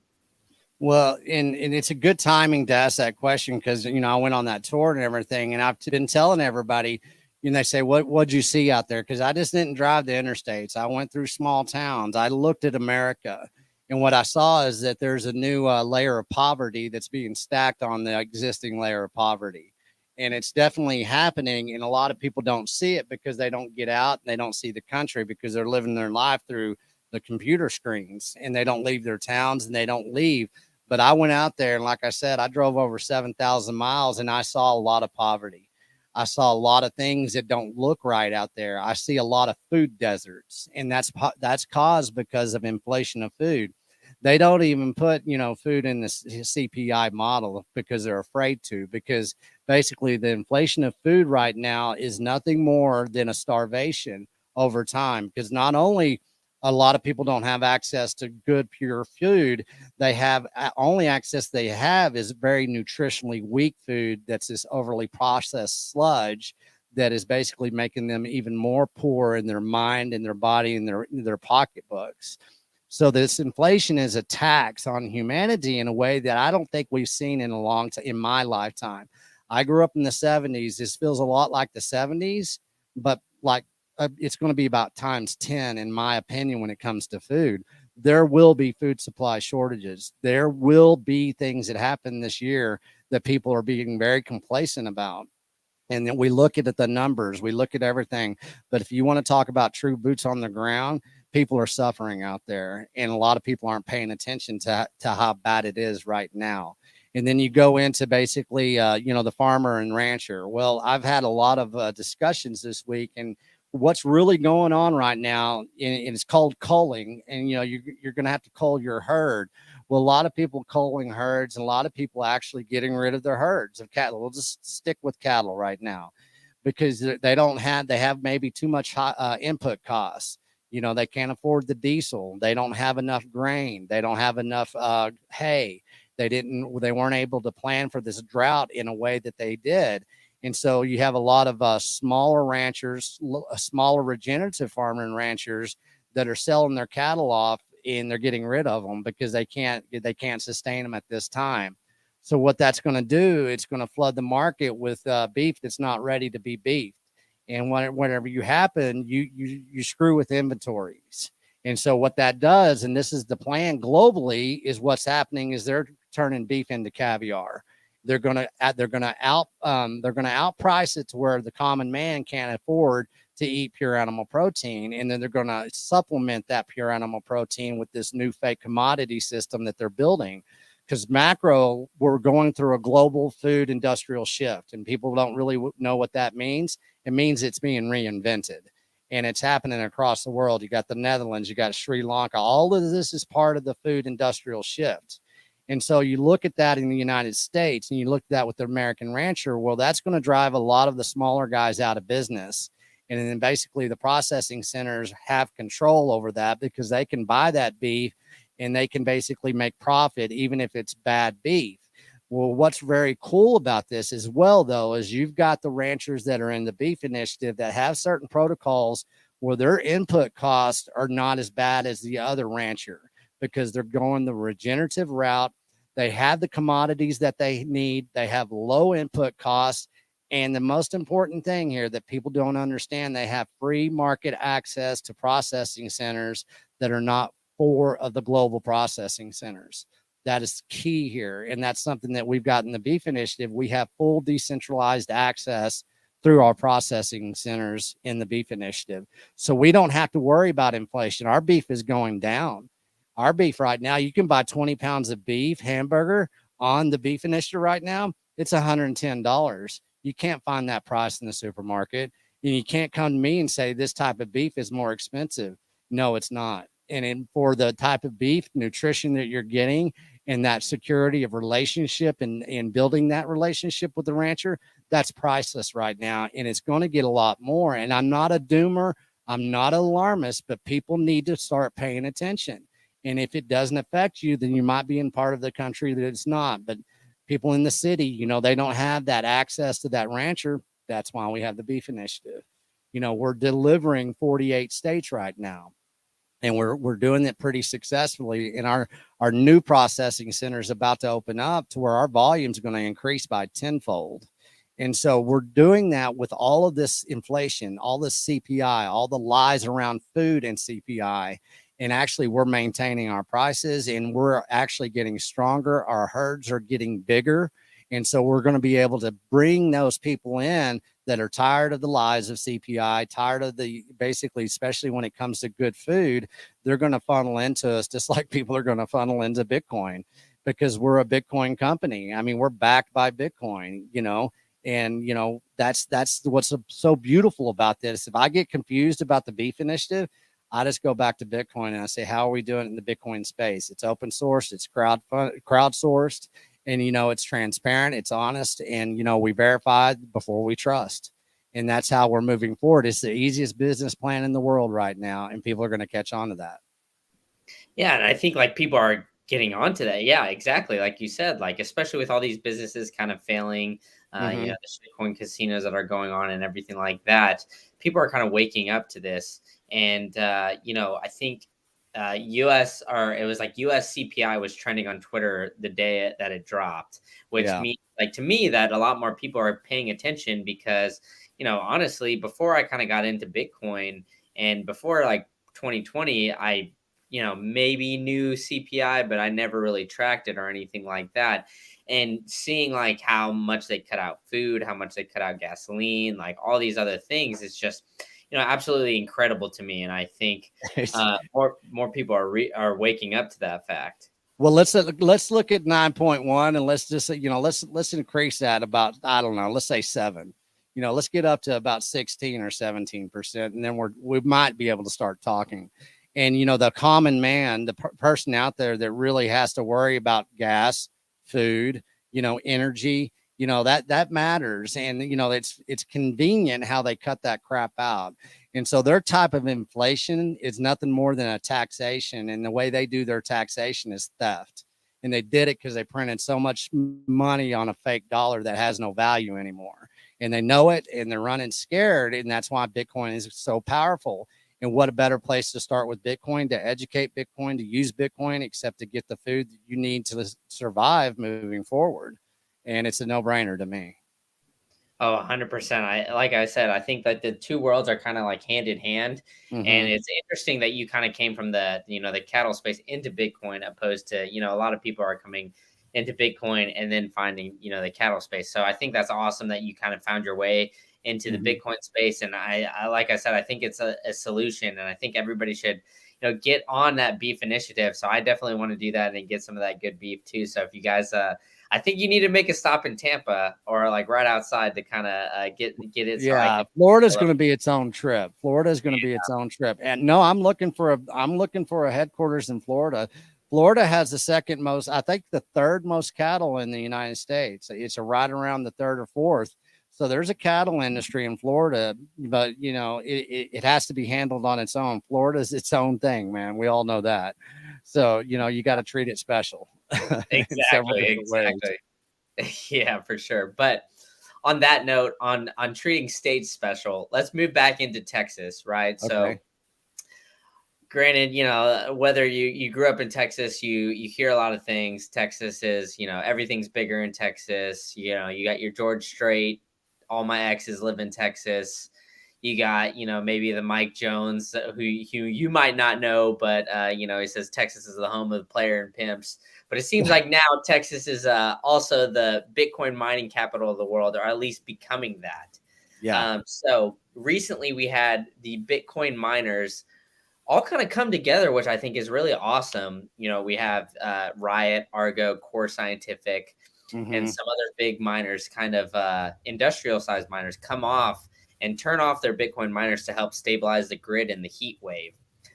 Well, and it's a good timing to ask that question, because, I went on that tour and everything, and I've been telling everybody, they say, what'd you see out there? Because I just didn't drive the interstates. I went through small towns. I looked at America. And what I saw is that there's a new layer of poverty that's being stacked on the existing layer of poverty. And it's definitely happening. And a lot of people don't see it because they don't get out and they don't see the country, because they're living their life through the computer screens, and they don't leave their towns and they don't leave. But I went out there, and like I said, I drove over 7,000 miles, and I saw a lot of poverty. I saw a lot of things that don't look right out there. I see a lot of food deserts, and that's caused because of inflation of food. They don't even put, food in the CPI model because they're afraid to, because basically the inflation of food right now is nothing more than a starvation over time, because not only a lot of people don't have access to good pure food, they have only access they have is very nutritionally weak food that's this overly processed sludge that is basically making them even more poor in their mind and their body and their pocketbooks. So this inflation is a tax on humanity in a way that I don't think we've seen in a long time in my lifetime. I grew up in the 70s. This feels a lot like the 70s, but like it's going to be about times 10, in my opinion, when it comes to food. There will be food supply shortages. There will be things that happen this year that people are being very complacent about. And then we look at the numbers, we look at everything. But if you want to talk about true boots on the ground, people are suffering out there. And a lot of people aren't paying attention to how bad it is right now. And then you go into basically, the farmer and rancher. Well, I've had a lot of discussions this week, and what's really going on right now, and it's called culling. And, you're going to have to cull your herd. Well, a lot of people culling herds, and a lot of people actually getting rid of their herds of cattle. We'll just stick with cattle right now because they have maybe too much input costs. They can't afford the diesel. They don't have enough grain. They don't have enough hay. They weren't able to plan for this drought in a way that they did. And so you have a lot of smaller ranchers, smaller regenerative farming ranchers that are selling their cattle off, and they're getting rid of them because they can't sustain them at this time. So what that's going to do, it's going to flood the market with beef that's not ready to be beefed. And whenever you happen, you screw with inventories. And so what that does, and this is the plan globally, is what's happening is they're turning beef into caviar. They're going to outprice it to where the common man can't afford to eat pure animal protein. And then they're going to supplement that pure animal protein with this new fake commodity system that they're building. Because we're going through a global food industrial shift, and people don't really know what that means. It means it's being reinvented, and it's happening across the world. You got the Netherlands, you got Sri Lanka. All of this is part of the food industrial shift. And so you look at that in the United States, and you look at that with the American rancher. Well, that's going to drive a lot of the smaller guys out of business. And then basically the processing centers have control over that because they can buy that beef and they can basically make profit even if it's bad beef. Well, what's very cool about this as well, though, is you've got the ranchers that are in the beef initiative that have certain protocols where their input costs are not as bad as the other rancher because they're going the regenerative route. They have the commodities that they need. They have low input costs. And the most important thing here that people don't understand, they have free market access to processing centers that are not four of the global processing centers. That is key here. And that's something that we've got in the beef initiative. We have full decentralized access through our processing centers in the beef initiative. So we don't have to worry about inflation. Our beef is going down. Our beef right now, you can buy 20 pounds of beef hamburger on the beef initiative right now. It's $110. You can't find that price in the supermarket. And you can't come to me and say this type of beef is more expensive. No, it's not. And for the type of beef nutrition that you're getting and that security of relationship and building that relationship with the rancher, that's priceless right now. And it's going to get a lot more. And I'm not a doomer. I'm not an alarmist, but people need to start paying attention. And if it doesn't affect you, then you might be in part of the country that it's not. But people in the city, they don't have that access to that rancher. That's why we have the beef initiative. We're delivering 48 states right now, and we're doing it pretty successfully. And our new processing center is about to open up to where our volume is going to increase by tenfold. And so we're doing that with all of this inflation, all this CPI, all the lies around food and CPI. And actually, we're maintaining our prices, and we're actually getting stronger. Our herds are getting bigger. And so we're going to be able to bring those people in that are tired of the lies of CPI, tired of basically, especially when it comes to good food, they're going to funnel into us just like people are going to funnel into Bitcoin because we're a Bitcoin company. I mean, we're backed by Bitcoin, and that's what's so beautiful about this. If I get confused about the beef initiative, I just go back to Bitcoin and I say, how are we doing in the Bitcoin space? It's open source, it's crowdsourced, and it's transparent, it's honest, and we verify before we trust. And that's how we're moving forward. It's the easiest business plan in the world right now, and people are going to catch on to that. Yeah, and I think like people are getting onto that. Yeah, exactly. Like you said, like especially with all these businesses kind of failing, Mm-hmm. the shitcoin casinos that are going on and everything like that, people are kind of waking up to this. And I think US or it was like US CPI was trending on Twitter the day that it dropped, which Yeah. means like to me that a lot more people are paying attention because, honestly, before I kind of got into Bitcoin and before like 2020, I maybe knew CPI, but I never really tracked it or anything like that. And seeing like how much they cut out food, how much they cut out gasoline, like all these other things, it's just, absolutely incredible to me. And I think more people are waking up to that fact. Well, let's look at 9.1 and let's just let's increase that about, I don't know, let's say 7. Let's get up to about 16 or 17%, and then we might be able to start talking. And the common man, the person out there that really has to worry about gas, food, energy, that matters. And it's convenient how they cut that crap out. And so their type of inflation is nothing more than a taxation. And the way they do their taxation is theft. And they did it because they printed so much money on a fake dollar that has no value anymore. And they know it, and they're running scared. And that's why Bitcoin is so powerful. And what a better place to start with Bitcoin, to educate Bitcoin, to use Bitcoin, except to get the food that you need to survive moving forward. And it's a no-brainer to me. Oh, 100%. Like I said, I think that the two worlds are kind of like hand in hand. And Mm-hmm. it's interesting that you kind of came from the cattle space into Bitcoin opposed to, a lot of people are coming into Bitcoin and then finding, the cattle space. So I think that's awesome that you kind of found your way into the Mm-hmm. Bitcoin space. And I like I said, I think it's a solution, and I think everybody should, get on that beef initiative. So I definitely want to do that and get some of that good beef too. So if you guys, I think you need to make a stop in Tampa or like right outside to kind of get it so I Yeah, can. Florida's going to be its own trip. Florida's going to be its own trip. And no, I'm looking for a headquarters in Florida. Florida has the second most, I think the third most cattle in the United States. It's right around the third or fourth. So there's a cattle industry in Florida, but it has to be handled on its own. Florida's its own thing, man. We all know that. So, you got to treat it special in several Exactly, different ways. exactly. Yeah, for sure. But on that note, on treating states special, let's move back into Texas, right? Okay. So granted, whether you grew up in Texas, you hear a lot of things. Texas is, everything's bigger in Texas. You got your George Strait. All my exes live in Texas. You got, maybe the Mike Jones, who you might not know, but he says Texas is the home of the player and pimps. But it seems like now Texas is also the Bitcoin mining capital of the world, or at least becoming that. Yeah. So recently we had the Bitcoin miners all kind of come together, which I think is really awesome. We have Riot, Argo, Core Scientific, and Mm-hmm. some other big miners, kind of industrial sized miners, come off and turn off their Bitcoin miners to help stabilize the grid in the heat wave.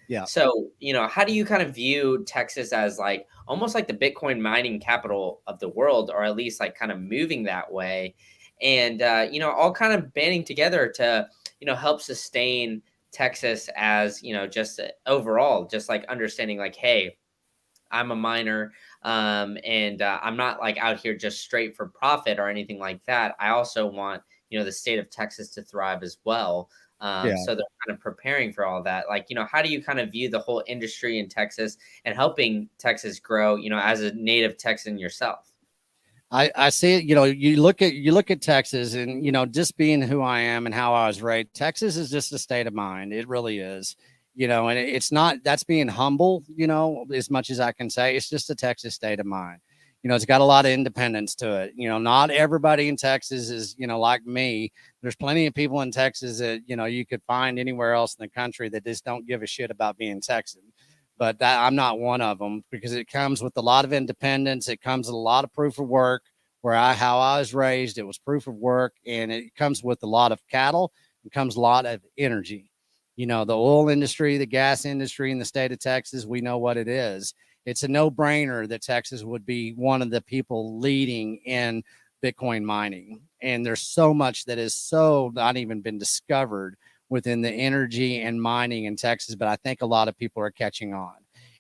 Yeah. So, how do you kind of view Texas as like almost like the Bitcoin mining capital of the world, or at least like kind of moving that way? And, all kind of banding together to, help sustain Texas as, just overall, just like understanding like, hey, I'm a miner, and I'm not like out here just straight for profit or anything like that. I also want, the state of Texas to thrive as well. Yeah. So they're kind of preparing for all that. Like, how do you kind of view the whole industry in Texas and helping Texas grow, as a native Texan yourself? I see it. You look at Texas, and just being who I am and how I was raised, Texas is just a state of mind. It really is. And it's not, that's being humble, as much as I can say. It's just a Texas state of mind. It's got a lot of independence to it. Not everybody in Texas is, like me. There's plenty of people in Texas that, you could find anywhere else in the country that just don't give a shit about being Texan. But I'm not one of them, because it comes with a lot of independence. It comes with a lot of proof of work. How I was raised, it was proof of work, and it comes with a lot of cattle. It comes a lot of energy. You know, the oil industry, the gas industry in the state of Texas, we know what it is. It's a no-brainer that Texas would be one of the people leading in Bitcoin mining. And there's so much that is so not even been discovered within the energy and mining in Texas, but I think a lot of people are catching on.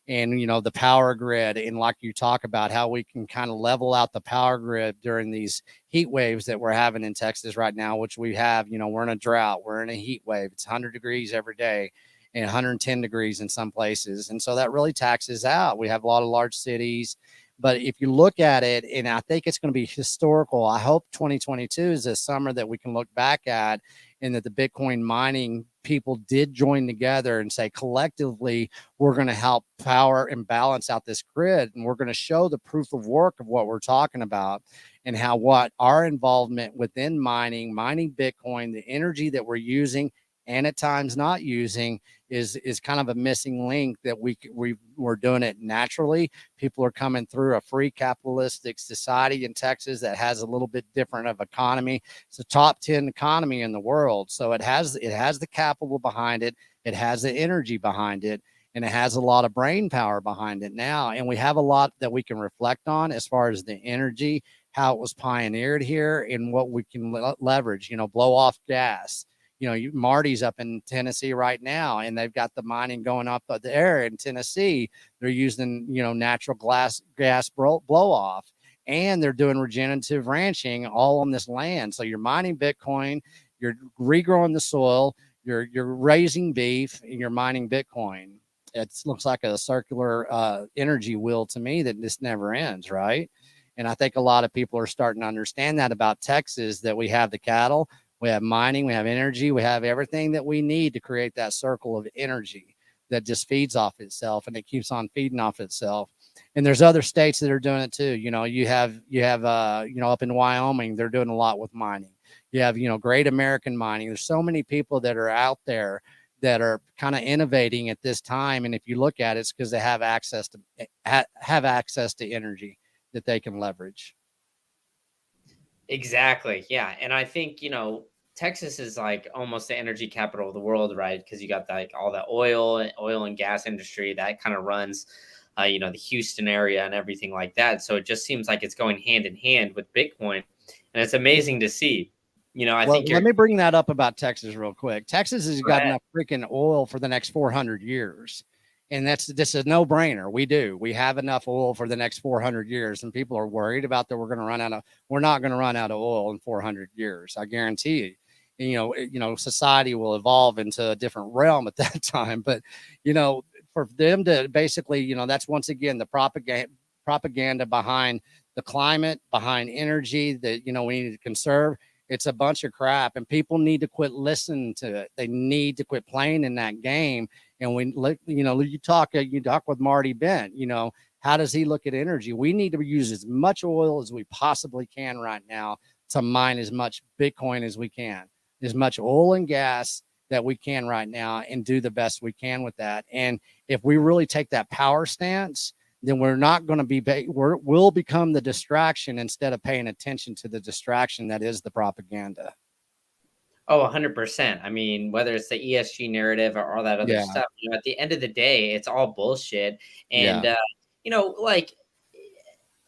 And you know, the power grid, and like you talk about how we can kind of level out the power grid during these heat waves that we're having in Texas right now, which we have. You know, we're in a drought, we're in a heat wave. It's 100 degrees every day and 110 degrees in some places, and so that really taxes out. We have a lot of large cities, but if you look at it, and I think it's going to be historical. I hope 2022 is a summer that we can look back at, and that the Bitcoin mining people did join together and say collectively, we're going to help power and balance out this grid. And we're going to show the proof of work of what we're talking about, and how what our involvement within mining Bitcoin, the energy that we're using and at times not using, is kind of a missing link, that we're doing it naturally. People are coming through a free capitalistic society in Texas that has a little bit different of economy. It's a top 10 economy in the world. So it has the capital behind it. It has the energy behind it, and it has a lot of brain power behind it now. And we have a lot that we can reflect on as far as the energy, how it was pioneered here, and what we can leverage, you know, blow off gas. You know, Marty's up in Tennessee right now, and they've got the mining going up there in Tennessee. They're using, you know, natural gas blow off, and they're doing regenerative ranching all on this land. So you're mining Bitcoin, you're regrowing the soil, you're raising beef, and you're mining Bitcoin. It looks like a circular energy wheel to me that just never ends, right? And I think a lot of people are starting to understand that about Texas, that we have the cattle, we have mining, we have energy, we have everything that we need to create that circle of energy that just feeds off itself, and it keeps on feeding off itself. And there's other states that are doing it too. You know, you have you know, up in Wyoming, they're doing a lot with mining. You have, you know, Great American Mining. There's so many people that are out there that are kind of innovating at this time. And if you look at it, it's because they have access to energy that they can leverage. Exactly. Yeah. And I think, Texas is like almost the energy capital of the world, right? Because you got like all the oil and gas industry that kind of runs, the Houston area and everything like that. So it just seems like it's going hand in hand with Bitcoin. And it's amazing to see. I Well, think you're let me bring that up about Texas real quick. Texas has got right. enough freaking oil for the next 400 years. And that's this is a no brainer. We have enough oil for the next 400 years. And people are worried about that we're not going to run out of oil in 400 years. I guarantee you. And, society will evolve into a different realm at that time. But, for them to basically, that's once again the propaganda behind the climate, behind energy that, we need to conserve. It's a bunch of crap, and people need to quit listening to it. They need to quit playing in that game. And when you talk with Marty Bent, how does he look at energy? We need to use as much oil as we possibly can right now to mine as much Bitcoin as we can, as much oil and gas that we can right now, and do the best we can with that. And if we really take that power stance, then we're not going to we'll become the distraction instead of paying attention to the distraction that is the propaganda. Oh, 100%. I mean, whether it's the ESG narrative or all that other Yeah. stuff, at the end of the day, it's all bullshit. And, Yeah. like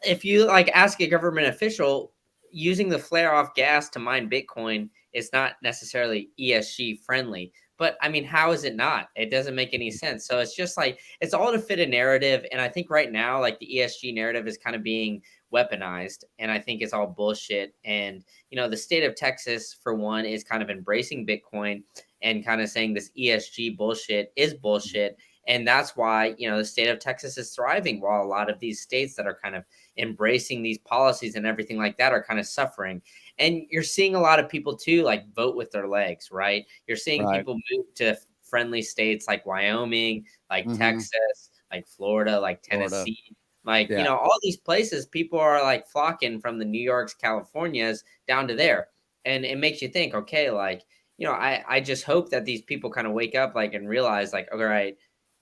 if you like ask a government official, using the flare off gas to mine Bitcoin is not necessarily ESG friendly. But I mean, how is it not? It doesn't make any sense. So it's just like it's all to fit a narrative. And I think right now, like the ESG narrative is kind of being weaponized. And I think it's all bullshit. And the state of Texas, for one, is kind of embracing Bitcoin and kind of saying this ESG bullshit is bullshit. And that's why, the state of Texas is thriving, while a lot of these states that are kind of embracing these policies and everything like that are kind of suffering. And you're seeing a lot of people too, like vote with their legs, right? You're seeing Right. people move to friendly states like Wyoming, like Mm-hmm. Texas, like Florida, like Florida. Tennessee. Like, Yeah. all these places, people are like flocking from the New Yorks, Californias down to there. And it makes you think, okay, like, I just hope that these people kind of wake up, like, and realize, like, all right,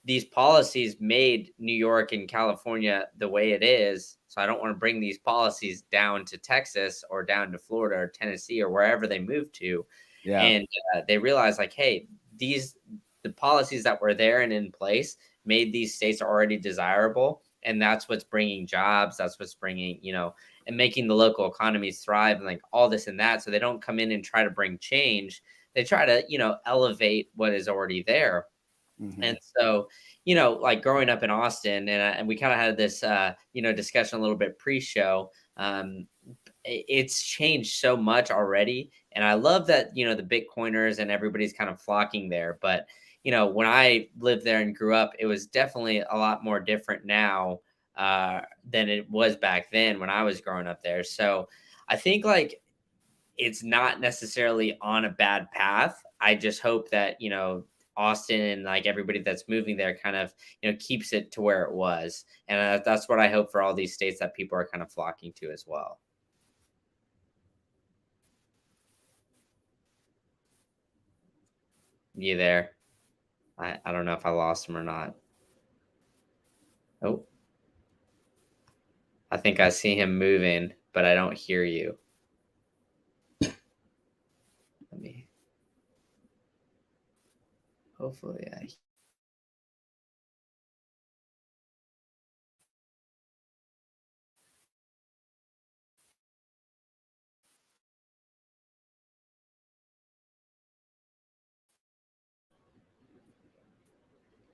these policies made New York and California the way it is. So I don't want to bring these policies down to Texas or down to Florida or Tennessee or wherever they move to. Yeah. And they realize, like, hey, these the policies that were there and in place made these states already desirable. And that's what's bringing jobs. That's what's bringing, and making the local economies thrive and like all this and that. So they don't come in and try to bring change. They try to, elevate what is already there. And so, like growing up in Austin, and we kind of had this, discussion a little bit pre-show. It's changed so much already, and I love that the Bitcoiners and everybody's kind of flocking there. But when I lived there and grew up, it was definitely a lot more different now than it was back then when I was growing up there. So I think like it's not necessarily on a bad path. I just hope that, Austin and like everybody that's moving there kind of, keeps it to where it was. And that's what I hope for all these states that people are kind of flocking to as well. You there? I don't know if I lost him or not. Oh, I think I see him moving, but I don't hear you. Let me, hopefully I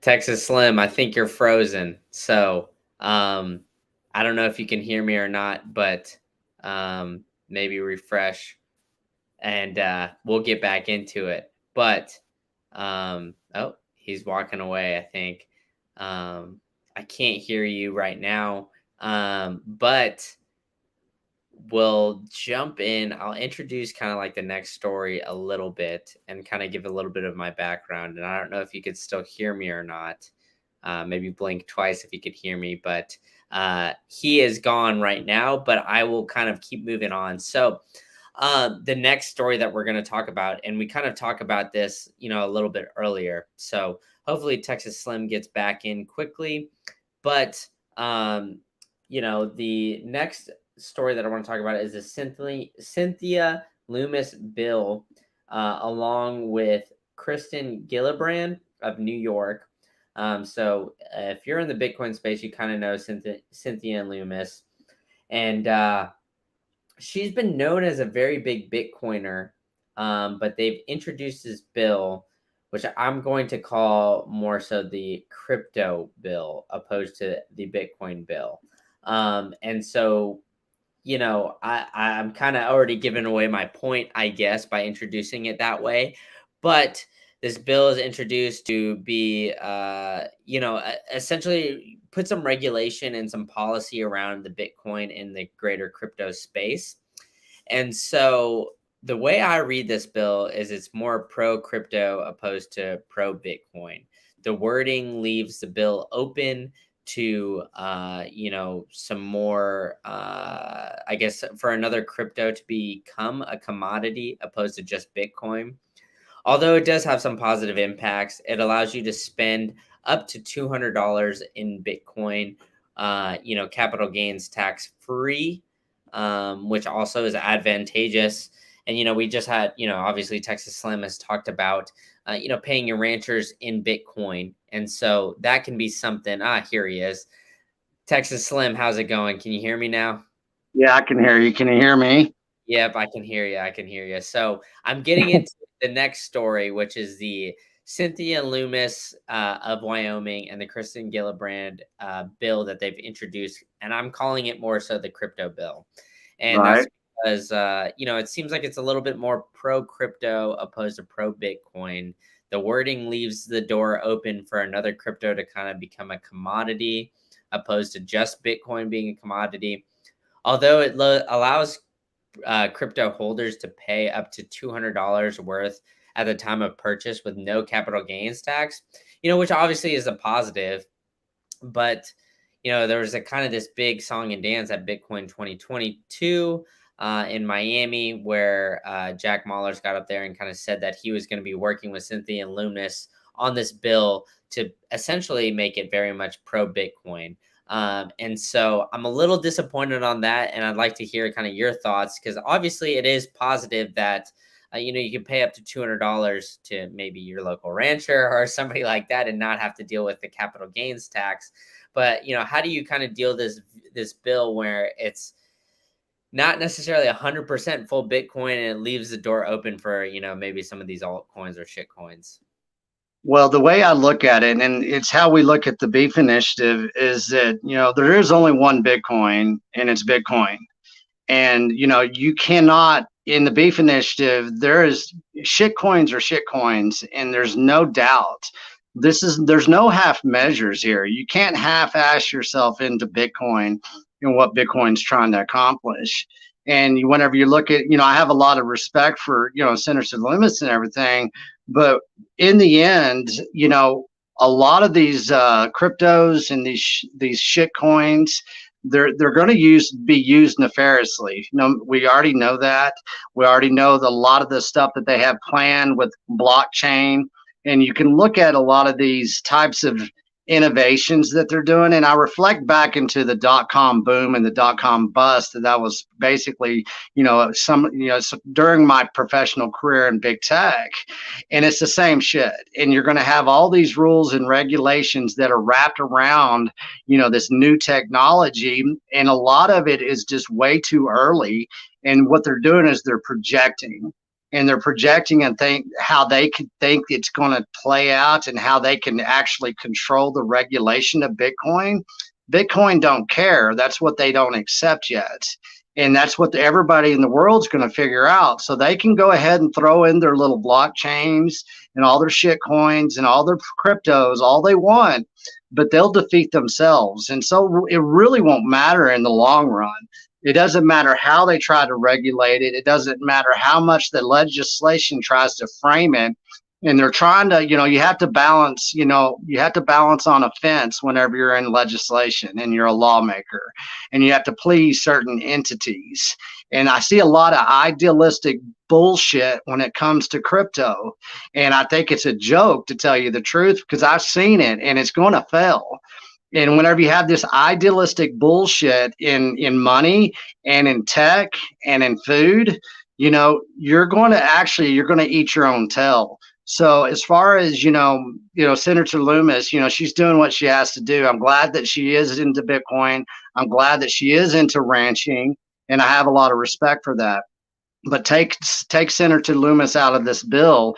Texas Slim, I think you're frozen. So, I don't know if you can hear me or not, but maybe refresh and we'll get back into it. But oh, he's walking away, I think. I can't hear you right now. But we'll jump in. I'll introduce kind of like the next story a little bit and kind of give a little bit of my background. And I don't know if you could still hear me or not. Maybe blink twice if you could hear me, but he is gone right now, but I will kind of keep moving on. So, the next story that we're going to talk about, and we kind of talk about this, a little bit earlier. So hopefully Texas Slim gets back in quickly. But, the next story that I want to talk about is the Cynthia Loomis bill, along with Kristen Gillibrand of New York. So if you're in the Bitcoin space, you kind of know Cynthia Loomis. And she's been known as a very big Bitcoiner, but they've introduced this bill, which I'm going to call more so the crypto bill opposed to the Bitcoin bill. And so, I'm kind of already giving away my point, I guess, by introducing it that way. But this bill is introduced to be, essentially put some regulation and some policy around the Bitcoin in the greater crypto space. And so the way I read this bill is it's more pro crypto opposed to pro Bitcoin. The wording leaves the bill open to some more I guess for another crypto to become a commodity opposed to just Bitcoin. Although it does have some positive impacts, it allows you to spend up to $200 in Bitcoin, capital gains tax free, which also is advantageous. And, we just had, obviously Texas Slim has talked about, paying your ranchers in Bitcoin. And so that can be something. Here he is. Texas Slim, how's it going? Can you hear me now? Yeah, I can hear you. Can you hear me? Yep, I can hear you. I can hear you. So I'm getting into the next story, which is the Cynthia Loomis of Wyoming and the Kristen Gillibrand bill that they've introduced. And I'm calling it more so the crypto bill. And Right. that's because, it seems like it's a little bit more pro crypto opposed to pro Bitcoin. The wording leaves the door open for another crypto to kind of become a commodity opposed to just Bitcoin being a commodity. Although it allows crypto holders to pay up to $200 worth at the time of purchase with no capital gains tax, which obviously is a positive. But, there was a kind of this big song and dance at Bitcoin 2022 in Miami where Jack Mallers got up there and kind of said that he was going to be working with Cynthia Loomis on this bill to essentially make it very much pro Bitcoin. And so I'm a little disappointed on that. And I'd like to hear kind of your thoughts because obviously it is positive that You can pay up to $200 to maybe your local rancher or somebody like that and not have to deal with the capital gains tax. But how do you kind of deal this bill where it's not necessarily 100% full Bitcoin and it leaves the door open for maybe some of these altcoins or shit coins? Well, the way I look at it, and it's how we look at the Beef Initiative, is that there is only one Bitcoin, and it's Bitcoin. And you cannot, in the Beef Initiative, there is shit coins or shit coins, and there's no doubt there's no half measures here. You can't half-ass yourself into Bitcoin and what Bitcoin's trying to accomplish. And whenever you look at, I have a lot of respect for Senator Loomis and everything, but in the end, a lot of these cryptos and these shit coins, they're going to be used nefariously. We already know that. We already know that a lot of the stuff that they have planned with blockchain, and you can look at a lot of these types of innovations that they're doing. And I reflect back into the dot-com boom and the dot-com bust. That was basically, during my professional career in big tech. And it's the same shit. And you're going to have all these rules and regulations that are wrapped around, this new technology. And a lot of it is just way too early. And what they're doing is they're projecting. And they're projecting and think how they could think it's going to play out and how they can actually control the regulation of Bitcoin. Bitcoin don't care. That's what they don't accept yet. And that's what everybody in the world's going to figure out. So they can go ahead and throw in their little blockchains and all their shit coins and all their cryptos, all they want, but they'll defeat themselves. And so it really won't matter in the long run. It doesn't matter how they try to regulate it. It doesn't matter how much the legislation tries to frame it. And they're trying to, you have to balance, on a fence whenever you're in legislation and you're a lawmaker, and you have to please certain entities. And I see a lot of idealistic bullshit when it comes to crypto. And I think it's a joke, to tell you the truth, because I've seen it and it's going to fail. And whenever you have this idealistic bullshit in money and in tech and in food, you're going to eat your own tail. So as far as, Senator Loomis, she's doing what she has to do. I'm glad that she is into Bitcoin. I'm glad that she is into ranching, and I have a lot of respect for that. But take Senator Loomis out of this bill.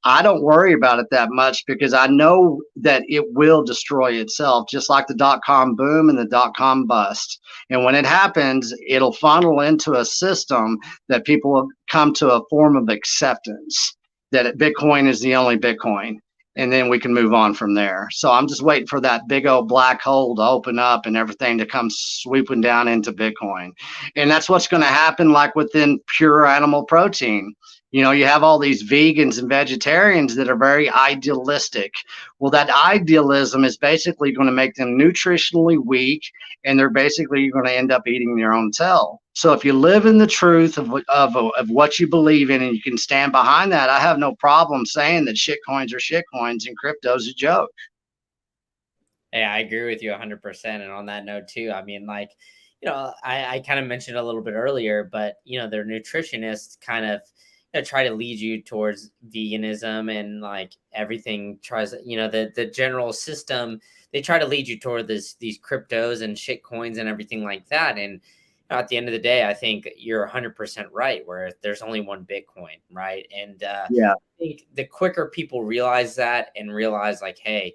I don't worry about it that much, because I know that it will destroy itself, just like the dot-com boom and the dot-com bust. And when it happens, it'll funnel into a system that people will come to a form of acceptance, that Bitcoin is the only Bitcoin. And then we can move on from there. So I'm just waiting for that big old black hole to open up and everything to come swooping down into Bitcoin. And that's what's going to happen, like within pure animal protein. You have all these vegans and vegetarians that are very idealistic. Well, that idealism is basically going to make them nutritionally weak, and they're basically going to end up eating their own tail. So if you live in the truth of what you believe in, and you can stand behind that, I have no problem saying that shit coins are shit coins and crypto's a joke. Yeah, I agree with you 100%. And on that note too, I mean, I kind of mentioned a little bit earlier, but their nutritionists kind of try to lead you towards veganism, and everything tries, the general system, they try to lead you toward these cryptos and shit coins and everything like that. And at the end of the day, I think you're 100% right, where there's only one Bitcoin, right? And yeah, I think the quicker people realize that and realize hey,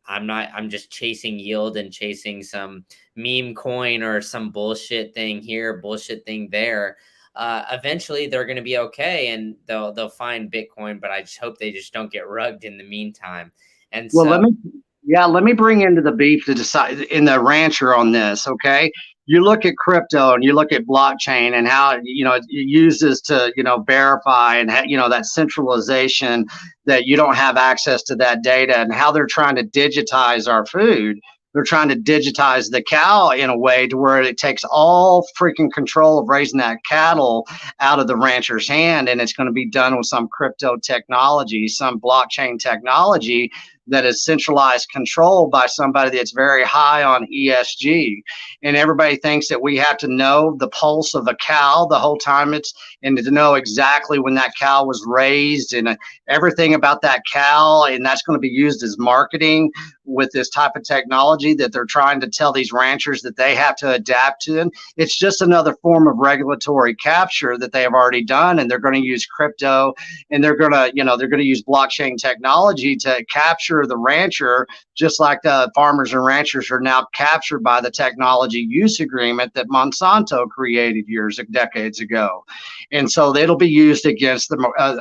I'm just chasing yield and chasing some meme coin or some bullshit thing here, bullshit thing there. Eventually they're going to be okay, and they'll find Bitcoin, but I just hope they just don't get rugged in the meantime. And well, so let me bring into the beef to decide in the rancher on this. Okay. You look at crypto and you look at blockchain and how, it uses to, verify and, that centralization, that you don't have access to that data, and how they're trying to digitize our food. They're trying to digitize the cow in a way to where it takes all freaking control of raising that cattle out of the rancher's hand. And it's going to be done with some crypto technology, some blockchain technology that is centralized control by somebody that's very high on ESG. And everybody thinks that we have to know the pulse of a cow the whole time and to know exactly when that cow was raised and everything about that cow. And that's going to be used as marketing with this type of technology that they're trying to tell these ranchers that they have to adapt to. And it's just another form of regulatory capture that they have already done. And they're going to use crypto, and they're going to use blockchain technology to capture the rancher, just like the farmers and ranchers are now captured by the technology use agreement that Monsanto created decades ago. And so it'll be used against the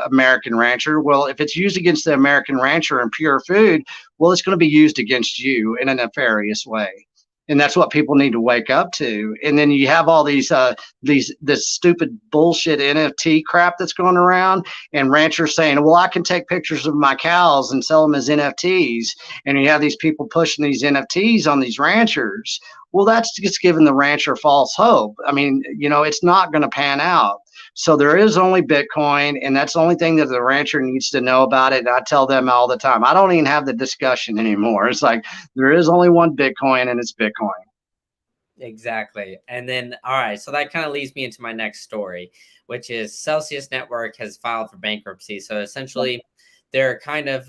American rancher. Well, if it's used against the American rancher in pure food, well, it's going to be used against you in a nefarious way. And that's what people need to wake up to. And then you have all this stupid bullshit NFT crap that's going around, and ranchers saying, well, I can take pictures of my cows and sell them as NFTs. And you have these people pushing these NFTs on these ranchers. Well, that's just giving the rancher false hope. I mean, it's not going to pan out. So there is only Bitcoin, and that's the only thing that the rancher needs to know about it. And I tell them all the time, I don't even have the discussion anymore. It's like there is only one Bitcoin, and it's Bitcoin. Exactly. And then, all right, so that kind of leads me into my next story, which is Celsius Network has filed for bankruptcy. So essentially, they're kind of,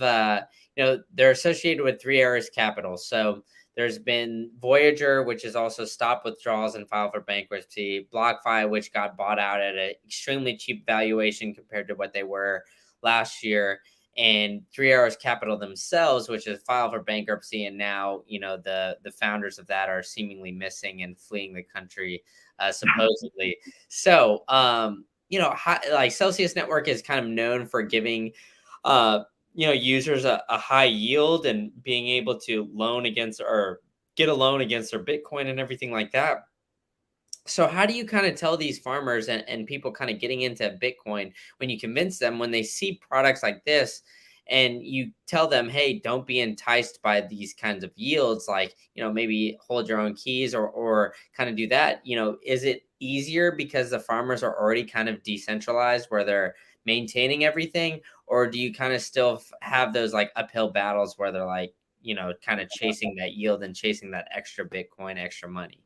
they're associated with Three Arrows Capital. So there's been Voyager, which has also stopped withdrawals and filed for bankruptcy. BlockFi, which got bought out at an extremely cheap valuation compared to what they were last year. And Three Arrows Capital themselves, which has filed for bankruptcy, and now the founders of that are seemingly missing and fleeing the country, supposedly. So, like Celsius Network is kind of known for giving, users a high yield and being able to loan against or get a loan against their Bitcoin and everything like that. So how do you kind of tell these farmers and people kind of getting into Bitcoin when you convince them, when they see products like this and you tell them, hey, don't be enticed by these kinds of yields, like, maybe hold your own keys or kind of do that, is it easier because the farmers are already kind of decentralized where they're maintaining everything? Or do you kind of still have those like uphill battles where they're like, kind of chasing that yield and chasing that extra Bitcoin, extra money?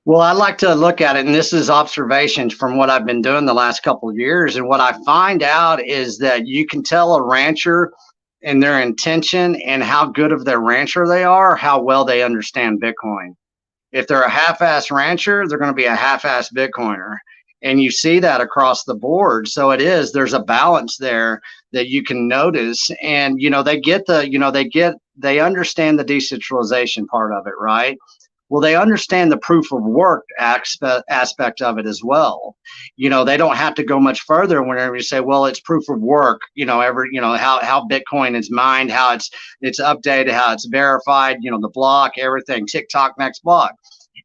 Well, I like to look at it, and this is observations from what I've been doing the last couple of years. And what I find out is that you can tell a rancher and their intention and how good of their rancher they are, how well they understand Bitcoin. If they're a half-ass rancher, they're going to be a half-ass Bitcoiner. And you see that across the board. So there's a balance there that you can notice. And, they understand the decentralization part of it, right? Well, they understand the proof of work aspect of it as well. They don't have to go much further whenever you say, well, it's proof of work, how Bitcoin is mined, how it's updated, how it's verified, the block, everything, TikTok next block.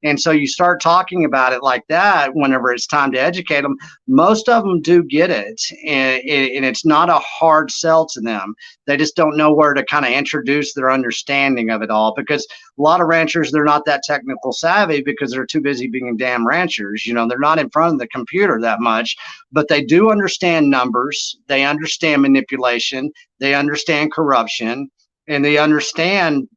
And so you start talking about it like that whenever it's time to educate them. Most of them do get it, and it's not a hard sell to them. They just don't know where to kind of introduce their understanding of it all, because a lot of ranchers, they're not that technical savvy because they're too busy being damn ranchers. They're not in front of the computer that much, but they do understand numbers. They understand manipulation. They understand corruption. And they understand,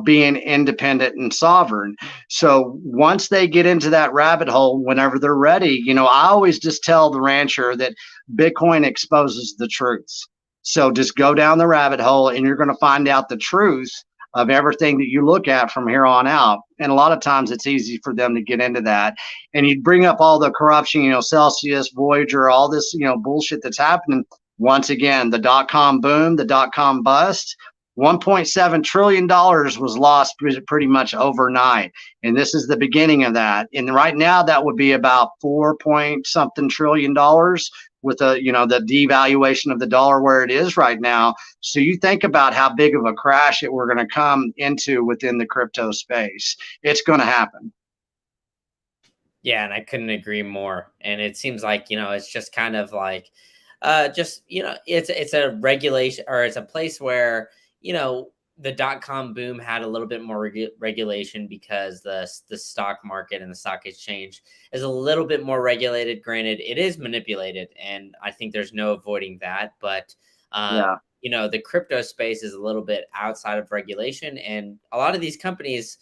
being independent and sovereign. So once they get into that rabbit hole, whenever they're ready, I always just tell the rancher that Bitcoin exposes the truth. So just go down the rabbit hole and you're going to find out the truth of everything that you look at from here on out. And a lot of times it's easy for them to get into that. And you bring up all the corruption, Celsius, Voyager, all this, bullshit that's happening. Once again, the dot-com boom, the dot-com bust, $1.7 trillion was lost pretty much overnight. And this is the beginning of that. And right now that would be about 4 point something trillion dollars with the devaluation of the dollar where it is right now. So you think about how big of a crash we're going to come into within the crypto space. It's going to happen. Yeah, and I couldn't agree more. And it seems like, it's just kind of like, it's a regulation, or it's a place where, the dot-com boom had a little bit more regulation because the stock market and the stock exchange is a little bit more regulated. Granted, it is manipulated, and I think there's no avoiding that. But the crypto space is a little bit outside of regulation, and a lot of these companies,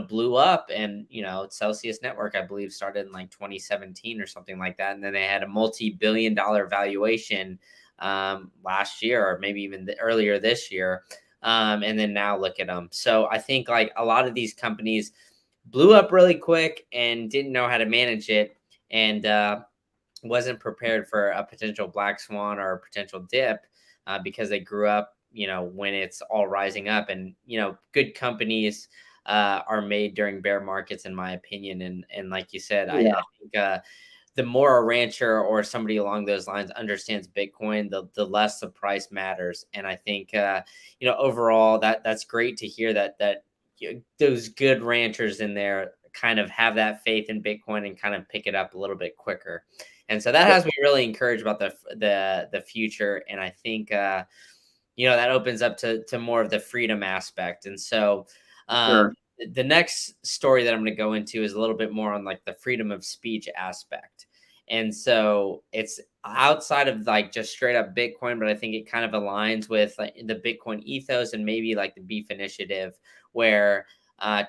blew up. And, Celsius Network, I believe, started in like 2017 or something like that. And then they had a multi-billion-dollar valuation last year, or maybe even earlier this year. And then now look at them. So I think like a lot of these companies blew up really quick and didn't know how to manage it, and wasn't prepared for a potential black swan or a potential dip, because they grew up, when it's all rising up. And, good companies are made during bear markets, in my opinion. And like you said, I think the more a rancher or somebody along those lines understands Bitcoin, the less the price matters. And I think, overall, that's great to hear that those good ranchers in there kind of have that faith in Bitcoin and kind of pick it up a little bit quicker. And so that has me really encouraged about the future. And I think, that opens up to more of the freedom aspect. And so, Sure. the next story that I'm going to go into is a little bit more on like the freedom of speech aspect. And so it's outside of like just straight up Bitcoin, but I think it kind of aligns with like the Bitcoin ethos and maybe like the Beef Initiative, where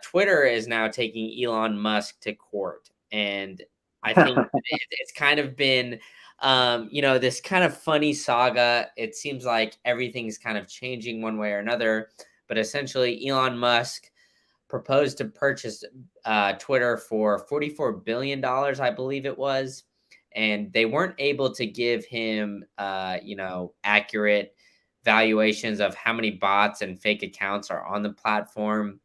Twitter is now taking Elon Musk to court. And I think it's kind of been, this kind of funny saga. It seems like everything's kind of changing one way or another, but essentially Elon Musk proposed to purchase Twitter for $44 billion, I believe it was. And they weren't able to give him, accurate valuations of how many bots and fake accounts are on the platform.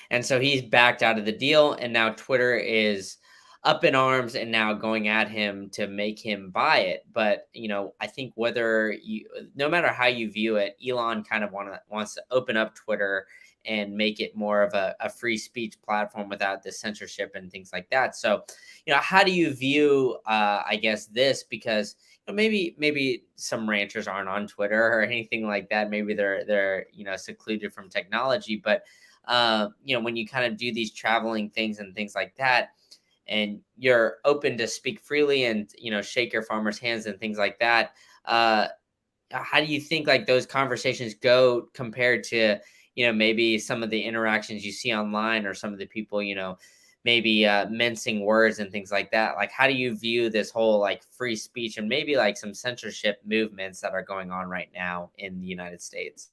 And so he's backed out of the deal. And now Twitter is up in arms and now going at him to make him buy it. But, I think no matter how you view it, Elon kind of wants to open up Twitter and make it more of a free speech platform without the censorship and things like that. So, how do you view, I guess, this? Because maybe some ranchers aren't on Twitter or anything like that. Maybe they're secluded from technology. But when you kind of do these traveling things and things like that, and you're open to speak freely and shake your farmers' hands and things like that, how do you think like those conversations go compared to maybe some of the interactions you see online, or some of the people, maybe mincing words and things like that? Like, how do you view this whole like free speech and maybe like some censorship movements that are going on right now in the United States?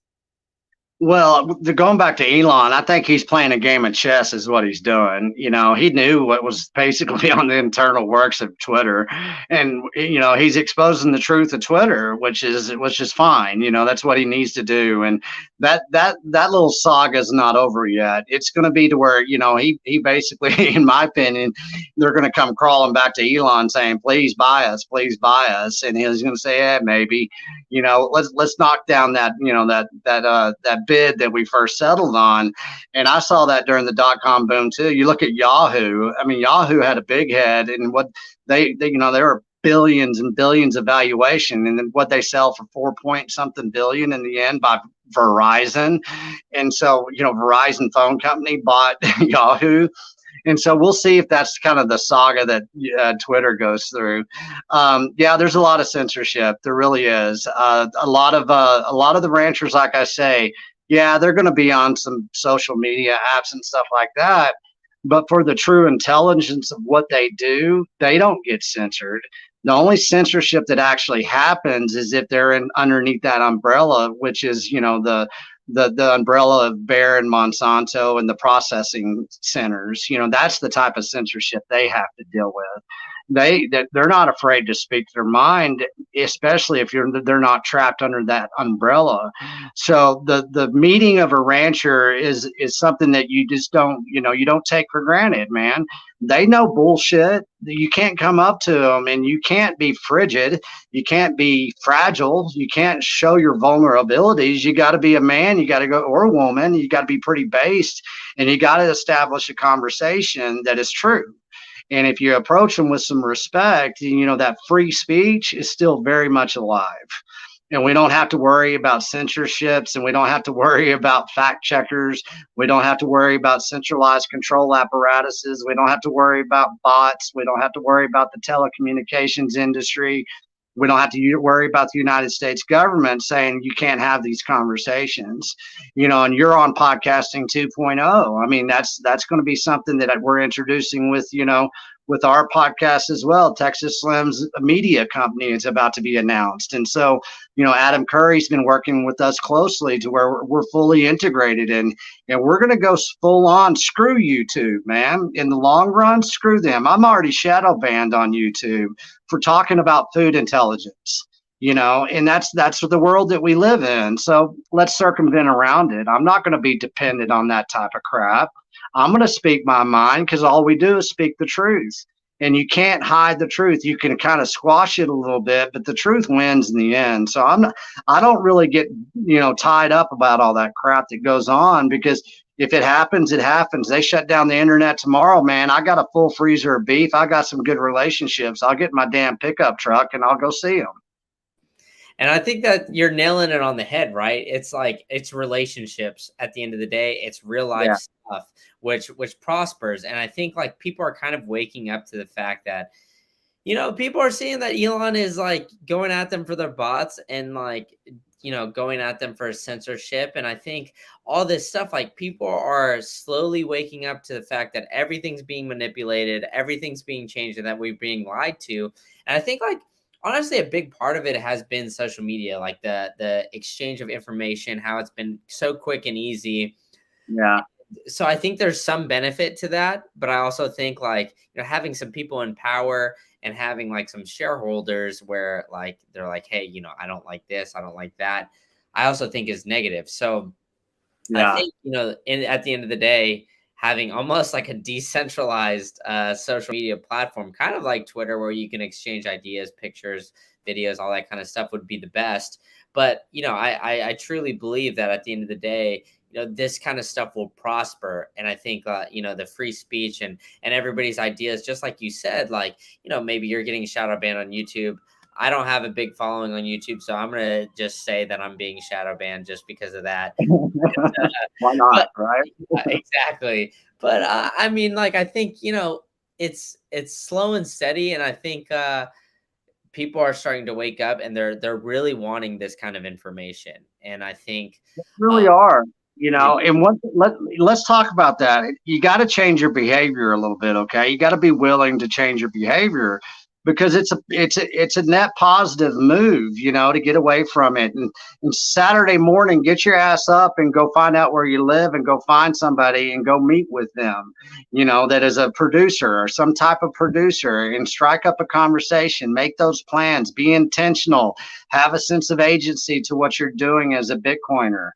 Well, going back to Elon, I think he's playing a game of chess is what he's doing. He knew what was basically on the internal works of Twitter, and he's exposing the truth of Twitter, which is fine. That's what he needs to do, and that little saga is not over yet. It's going to be to where he basically, in my opinion, they're going to come crawling back to Elon saying, please buy us, and he's going to say, yeah, maybe, let's knock down that that bid that we first settled on. And I saw that during the dot-com boom too. You look at Yahoo. I mean, Yahoo had a big head, and what they there were billions and billions of valuation, and then what they sell for 4 point something billion in the end by Verizon. And so Verizon phone company bought Yahoo. And so we'll see if that's kind of the saga that Twitter goes through. Yeah, there's a lot of censorship. There really is. A lot of the ranchers, like I say, yeah, they're going to be on some social media apps and stuff like that. But for the true intelligence of what they do, they don't get censored. The only censorship that actually happens is if they're underneath that umbrella, which is the umbrella of Bayer and Monsanto and the processing centers. That's the type of censorship they have to deal with. They're not afraid to speak their mind, especially if they're not trapped under that umbrella. So the meeting of a rancher is something that you just don't you don't take for granted, man. They know bullshit. You can't come up to them, and you can't be frigid. You can't be fragile. You can't show your vulnerabilities. You got to be a man. You got to go, or a woman. You got to be pretty based, and you got to establish a conversation that is true. And if you approach them with some respect, that free speech is still very much alive. And we don't have to worry about censorships, and we don't have to worry about fact checkers. We don't have to worry about centralized control apparatuses. We don't have to worry about bots. We don't have to worry about the telecommunications industry. We don't have to worry about the United States government saying you can't have these conversations, and you're on podcasting 2.0. I mean, that's going to be something that we're introducing with our podcast as well. Texas Slim's media company is about to be announced. And so, Adam Curry's been working with us closely to where we're fully integrated, and we're going to go full on screw YouTube, man. In the long run, screw them. I'm already shadow banned on YouTube for talking about food intelligence, and that's the world that we live in. So let's circumvent around it. I'm not going to be dependent on that type of crap. I'm going to speak my mind, because all we do is speak the truth. And you can't hide the truth. You can kind of squash it a little bit, but the truth wins in the end. So I don't really get, tied up about all that crap that goes on, because if it happens, it happens. They shut down the internet tomorrow, man. I got a full freezer of beef. I got some good relationships. I'll get my damn pickup truck and I'll go see them. And I think that you're nailing it on the head, right? It's like, it's relationships at the end of the day. It's real life stuff, which prospers. And I think like people are kind of waking up to the fact that, people are seeing that Elon is like going at them for their bots and like, going at them for censorship. And I think all this stuff, like people are slowly waking up to the fact that everything's being manipulated, everything's being changed, and that we're being lied to. And I think like, honestly, a big part of it has been social media, like the exchange of information, how it's been so quick and easy. Yeah. So I think there's some benefit to that, but I also think like, having some people in power and having like some shareholders where like, they're like, hey, I don't like this, I don't like that, I also think is negative. So I think, at the end of the day, having almost like a decentralized social media platform, kind of like Twitter, where you can exchange ideas, pictures, videos, all that kind of stuff would be the best. But, I truly believe that at the end of the day, this kind of stuff will prosper. And I think, the free speech and everybody's ideas, just like you said, like, maybe you're getting shadow banned on YouTube. I don't have a big following on YouTube, so I'm going to just say that I'm being shadow banned just because of that. Why not, right? Exactly. But I mean, like, I think, it's slow and steady. And I think people are starting to wake up, and they're really wanting this kind of information. And I think they really are. And let's talk about that. You got to change your behavior a little bit, okay? You got to be willing to change your behavior, because it's a net positive move, to get away from it. And Saturday morning, get your ass up and go find out where you live, and go find somebody and go meet with them, that is a producer or some type of producer, and strike up a conversation, make those plans, be intentional, have a sense of agency to what you're doing as a Bitcoiner,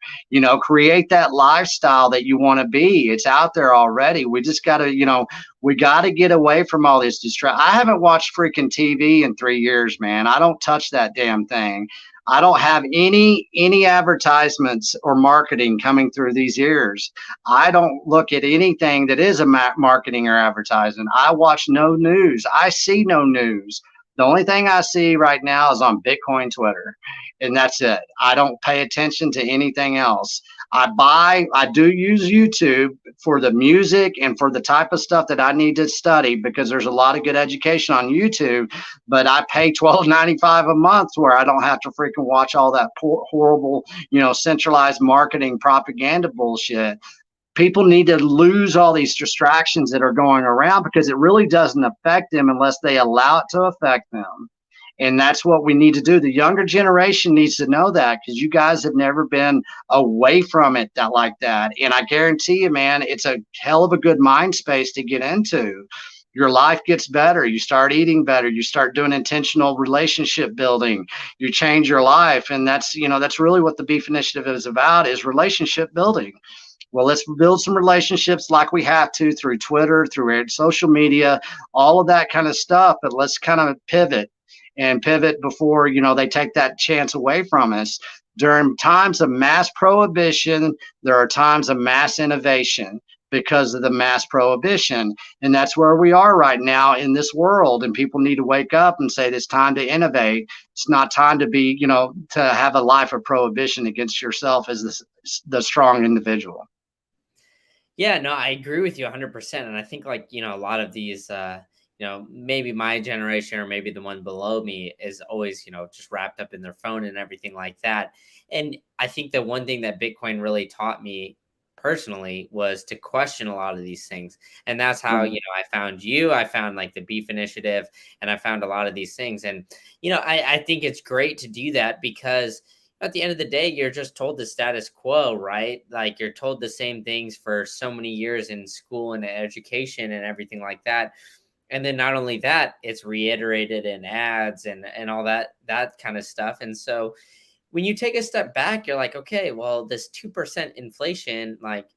create that lifestyle that you want to be. It's out there already. We just got to, we got to get away from all this I haven't watched freaking TV in 3 years, man. I don't touch that damn thing. I don't have any advertisements or marketing coming through these ears. I don't look at anything that is a marketing or advertising. I watch no news. I see no news. The only thing I see right now is on Bitcoin Twitter, and that's it. I don't pay attention to anything else. I do use YouTube for the music and for the type of stuff that I need to study, because there's a lot of good education on YouTube, but I pay $12.95 a month where I don't have to freaking watch all that horrible, centralized marketing propaganda bullshit. People need to lose all these distractions that are going around, because it really doesn't affect them unless they allow it to affect them. And that's what we need to do. The younger generation needs to know that, because you guys have never been away from it like that. And I guarantee you, man, it's a hell of a good mind space to get into. Your life gets better. You start eating better. You start doing intentional relationship building. You change your life. And that's really what the Beef Initiative is about, is relationship building. Well, let's build some relationships like we have to through Twitter, through social media, all of that kind of stuff. But let's kind of pivot before, they take that chance away from us. During times of mass prohibition, there are times of mass innovation because of the mass prohibition. And that's where we are right now in this world. And people need to wake up and say, it's time to innovate. It's not time to be, to have a life of prohibition against yourself as the strong individual. Yeah, no, I agree with you 100%. And I think like, a lot of these, maybe my generation or maybe the one below me is always, just wrapped up in their phone and everything like that. And I think the one thing that Bitcoin really taught me personally was to question a lot of these things. And that's how, I found you, I found like the Beef Initiative, and I found a lot of these things. And, I think it's great to do that because at the end of the day, you're just told the status quo, right? Like you're told the same things for so many years in school and education and everything like that. And then not only that, it's reiterated in ads and all that kind of stuff. And so when you take a step back, you're like, okay, well, this 2% inflation, like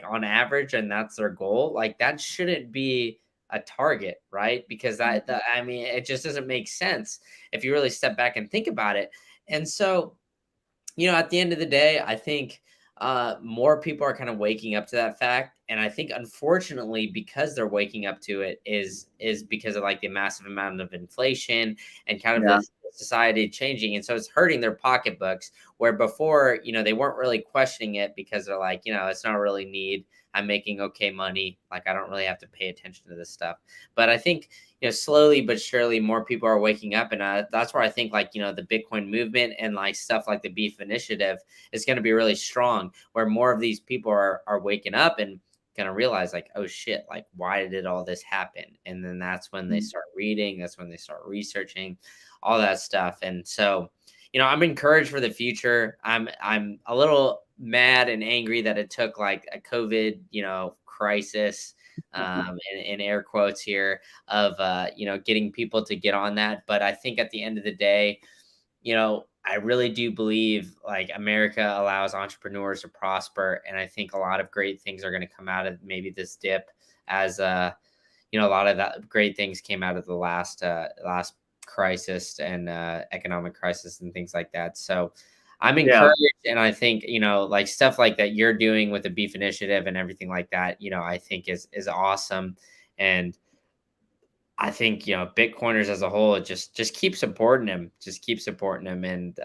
on average, and that's their goal, like that shouldn't be a target, right? Because that I mean, it just doesn't make sense if you really step back and think about it. And so at the end of the day, I think more people are kind of waking up to that fact, and I think unfortunately, because they're waking up to it, is because of like the massive amount of inflation and kind of Yeah. the society changing, and so it's hurting their pocketbooks. Where before, they weren't really questioning it because they're like, it's not really need. I'm making okay money. Like I don't really have to pay attention to this stuff. But I think slowly but surely more people are waking up, and that's where I think like the Bitcoin movement and like stuff like the Beef Initiative is going to be really strong, where more of these people are waking up and going to realize like, oh shit, like why did all this happen? And then that's when they start reading, that's when they start researching all that stuff. And so I'm encouraged for the future. I'm a little mad and angry that it took like a COVID crisis, in air quotes here, of getting people to get on that. But I think at the end of the day, I really do believe like America allows entrepreneurs to prosper, and I think a lot of great things are going to come out of maybe this dip, as a lot of that great things came out of the last crisis and economic crisis and things like that. So I'm Yeah. encouraged, and I think like stuff like that you're doing with the Beef Initiative and everything like that, I think is awesome. And I think Bitcoiners as a whole just keep supporting him, and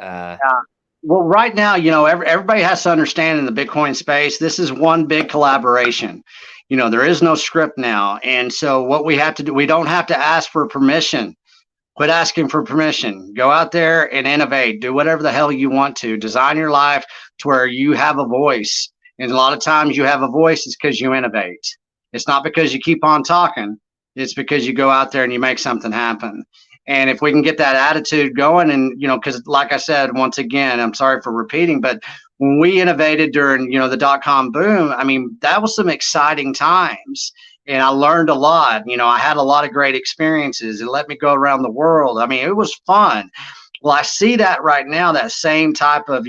Well, right now, everybody has to understand in the Bitcoin space, this is one big collaboration. There is no script now. And so what we have to do, we don't have to ask for permission. Quit asking for permission. Go out there and innovate. Do whatever the hell you want to. Design your life to where you have a voice. And a lot of times you have a voice is because you innovate. It's not because you keep on talking. It's because you go out there and you make something happen. And if we can get that attitude going, and because like I said, once again, I'm sorry for repeating, but when we innovated during the dot-com boom, I mean, that was some exciting times, and I learned a lot. I had a lot of great experiences. It let me go around the world. I mean, it was fun. Well, I see that right now, that same type of,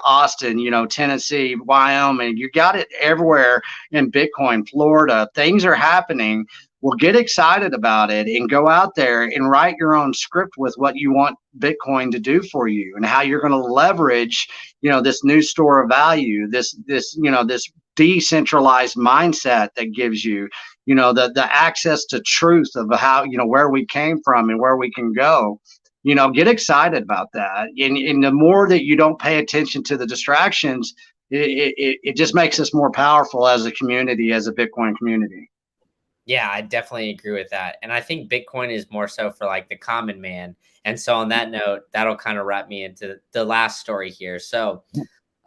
Austin, Tennessee, Wyoming, you got it everywhere in Bitcoin, Florida. Things are happening. Well, get excited about it and go out there and write your own script with what you want Bitcoin to do for you and how you're going to leverage, this new store of value, this decentralized mindset that gives you, the access to truth of how, where we came from and where we can go. Get excited about that. And the more that you don't pay attention to the distractions, it just makes us more powerful as a community, as a Bitcoin community. Yeah, I definitely agree with that. And I think Bitcoin is more so for like the common man. And so on that note, that'll kind of wrap me into the last story here. So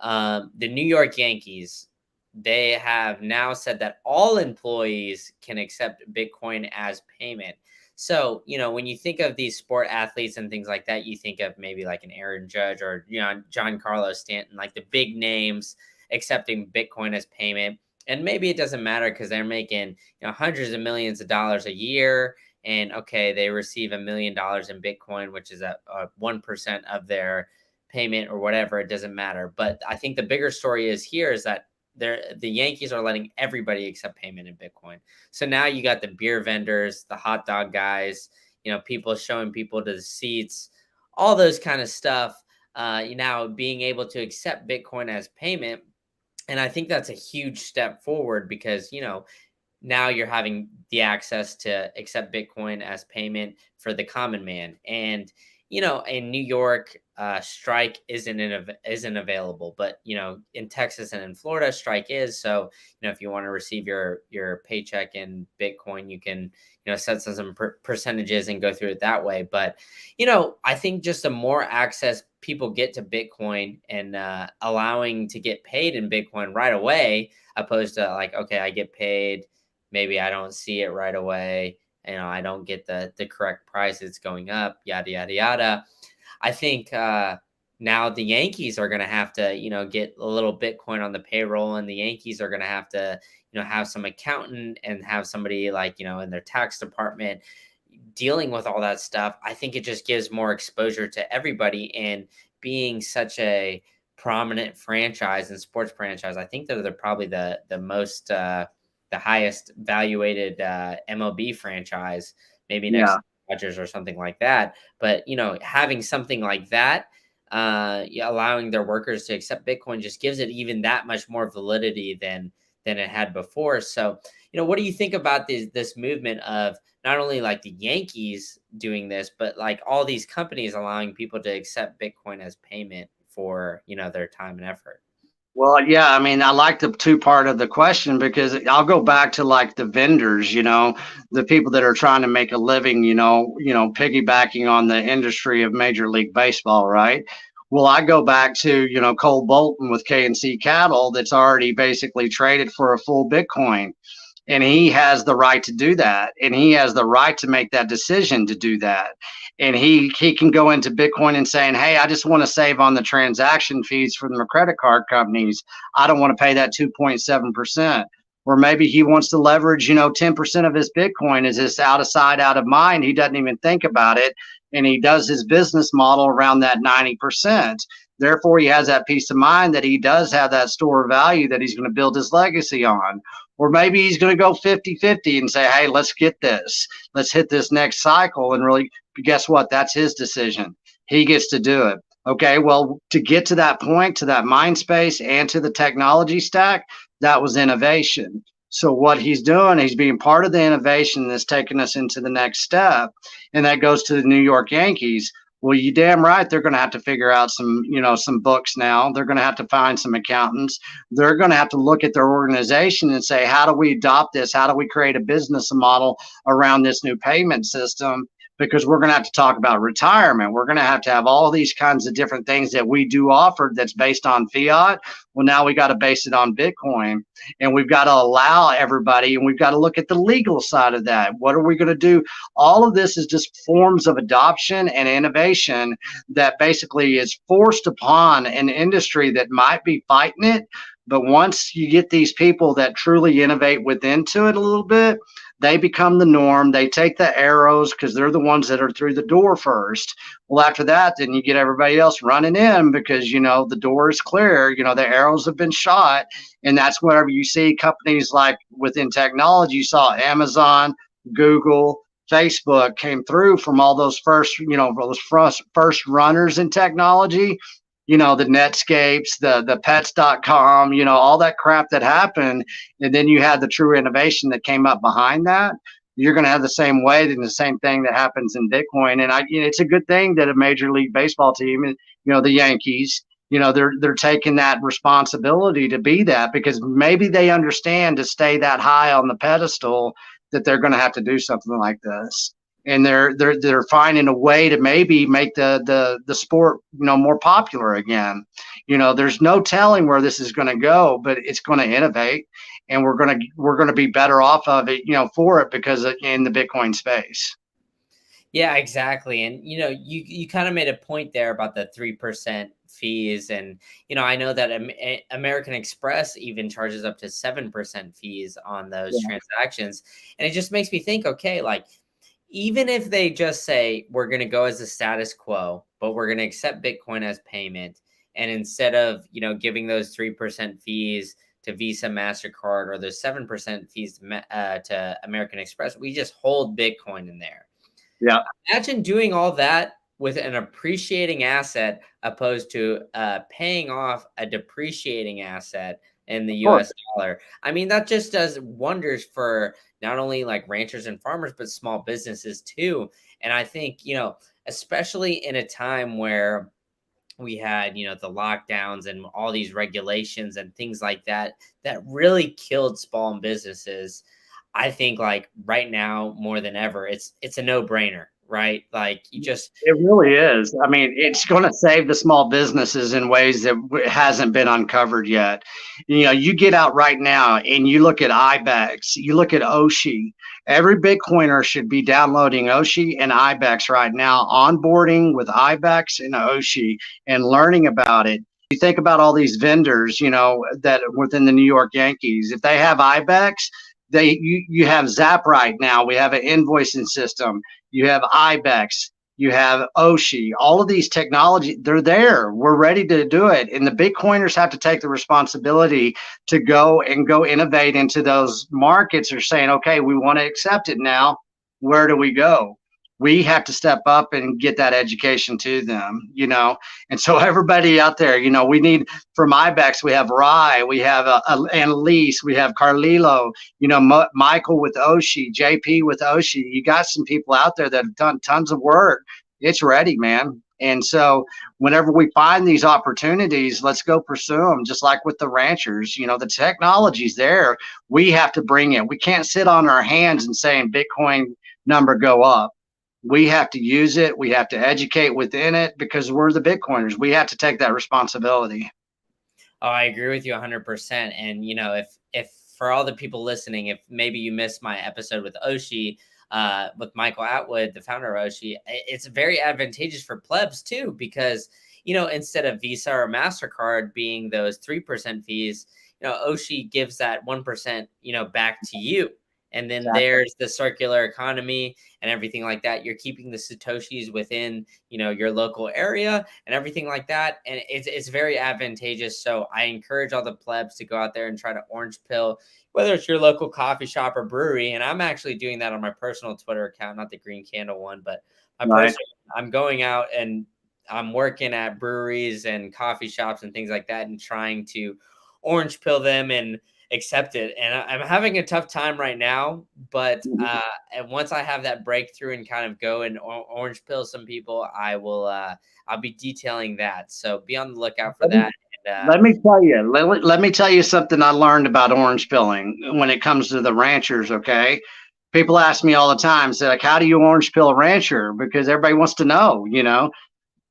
the New York Yankees, they have now said that all employees can accept Bitcoin as payment. So, when you think of these sport athletes and things like that, you think of maybe like an Aaron Judge or, John Carlos Stanton, like the big names accepting Bitcoin as payment. And maybe it doesn't matter because they're making hundreds of millions of dollars a year, and okay, they receive $1 million in Bitcoin, which is a 1% of their payment or whatever. It doesn't matter. But I think the bigger story is that the Yankees are letting everybody accept payment in Bitcoin. So now you got the beer vendors, the hot dog guys, people showing people to the seats, all those kind of stuff. Being able to accept Bitcoin as payment. And I think that's a huge step forward because, now you're having the access to accept Bitcoin as payment for the common man. And, in New York, strike isn't available, but in Texas and in Florida, strike is. So if you want to receive your paycheck in Bitcoin, you can set some percentages and go through it that way. But I think just the more access people get to Bitcoin and allowing to get paid in Bitcoin right away, opposed to like, okay, I get paid, maybe I don't see it right away, I don't get the correct price, it's going up, yada yada yada. I think now the Yankees are going to have to, get a little Bitcoin on the payroll, and the Yankees are going to have to, have some accountant and have somebody like, in their tax department dealing with all that stuff. I think it just gives more exposure to everybody, and being such a prominent franchise and sports franchise, I think they're probably the most, the highest valuated MLB franchise, maybe next to Dodgers or something like that. But having something like that, allowing their workers to accept Bitcoin, just gives it even that much more validity than it had before. So what do you think about this movement of not only like the Yankees doing this, but like all these companies allowing people to accept Bitcoin as payment for their time and effort? Well, yeah, I mean, I like the two part of the question, because I'll go back to like the vendors, the people that are trying to make a living, piggybacking on the industry of Major League Baseball, right? Well, I go back to, Cole Bolton with K&C Cattle, that's already basically traded for a full Bitcoin. And he has the right to do that, and he has the right to make that decision to do that. And he can go into Bitcoin and saying, hey, I just want to save on the transaction fees from the credit card companies. I don't want to pay that 2.7%. Or maybe he wants to leverage 10% of his Bitcoin is just out of sight, out of mind. He doesn't even think about it, and he does his business model around that 90%. Therefore, he has that peace of mind that he does have that store of value that he's going to build his legacy on. Or maybe he's going to go 50-50 and say, hey, let's get this. Let's hit this next cycle. And really, guess what? That's his decision. He gets to do it. Okay, well, to get to that point, to that mind space and to the technology stack, that was innovation. So what he's doing, he's being part of the innovation that's taking us into the next step. And that goes to the New York Yankees. Well, you damn right, they're going to have to figure out some books now. They're going to have to find some accountants. They're going to have to look at their organization and say, how do we adopt this? How do we create a business model around this new payment system? Because we're going to have to talk about retirement. We're going to have all these kinds of different things that we do offer that's based on fiat. Well, now we got to base it on Bitcoin, and we've got to allow everybody, and we've got to look at the legal side of that. What are we going to do? All of this is just forms of adoption and innovation that basically is forced upon an industry that might be fighting it. But once you get these people that truly innovate within to it a little bit, they become the norm. They take the arrows because they're the ones that are through the door first. Well, after that, then you get everybody else running in because, the door is clear. The arrows have been shot. And that's whenever you see companies like within technology, you saw Amazon, Google, Facebook came through from all those first runners in technology. The Netscapes, the pets.com, all that crap that happened. And then you had the true innovation that came up behind that. You're going to have the same weight and the same thing that happens in Bitcoin. And it's a good thing that a Major League Baseball team, the Yankees, they're taking that responsibility to be that, because maybe they understand to stay that high on the pedestal that they're going to have to do something like this. And they're finding a way to maybe make the sport more popular again. There's no telling where this is going to go, but it's going to innovate, and we're going to be better off of it for it, because in the Bitcoin space. Yeah, exactly. And you kind of made a point there about the 3% fees, and I know that American Express even charges up to 7% fees on those transactions, and it just makes me think, okay, like, even if they just say we're going to go as a status quo, but we're going to accept Bitcoin as payment, and instead of giving those 3% fees to Visa, MasterCard, or those 7% fees to American Express, we just hold Bitcoin in there. Yeah. Imagine doing all that with an appreciating asset opposed to paying off a depreciating asset in the US dollar. I mean, that just does wonders for not only like ranchers and farmers, but small businesses too. And I think, especially in a time where we had, the lockdowns and all these regulations and things like that that really killed small businesses. I think like right now more than ever, it's a no-brainer, right? Like you just It really is. I mean, it's going to save the small businesses in ways that hasn't been uncovered yet. You get out right now and you look at IBEX, you look at Oshi. Every Bitcoiner should be downloading Oshi and IBEX right now, onboarding with IBEX and Oshi and learning about it. You think about all these vendors, that within the New York Yankees, if they have IBEX, you have Zap right now. We have an invoicing system. You have IBEX, you have Oshi, all of these technology, they're there. We're ready to do it. And the Bitcoiners have to take the responsibility to go innovate into those markets. They're saying, okay, we want to accept it now. Where do we go? We have to step up and get that education to them, And so everybody out there, we need, from IBEX, we have Rai, we have Annalise, we have Carlilo, Michael with Oshi, JP with Oshi. You got some people out there that have done tons of work. It's ready, man. And so whenever we find these opportunities, let's go pursue them, just like with the ranchers. The technology's there. We have to bring it. We can't sit on our hands and saying Bitcoin number go up. We have to use it. We have to educate within it because we're the Bitcoiners. We have to take that responsibility. Oh, I agree with you 100%. And, if for all the people listening, if maybe you missed my episode with Oshi, with Michael Atwood, the founder of Oshi, it's very advantageous for plebs too, because, instead of Visa or MasterCard being those 3% fees, Oshi gives that 1%, back to you. And then there's the circular economy and everything like that. You're keeping the Satoshis within, your local area and everything like that. And it's very advantageous. So I encourage all the plebs to go out there and try to orange pill, whether it's your local coffee shop or brewery. And I'm actually doing that on my personal Twitter account, not the Green Candle one, but I'm going out and I'm working at breweries and coffee shops and things like that and trying to orange pill them and accept it. And I'm having a tough time right now, but and once I have that breakthrough and kind of go and orange pill some people, I'll be detailing that. So be on the lookout for that. And, let me tell you something I learned about orange pilling when it comes to the ranchers. Okay. People ask me all the time, say like, how do you orange pill a rancher? Because everybody wants to know,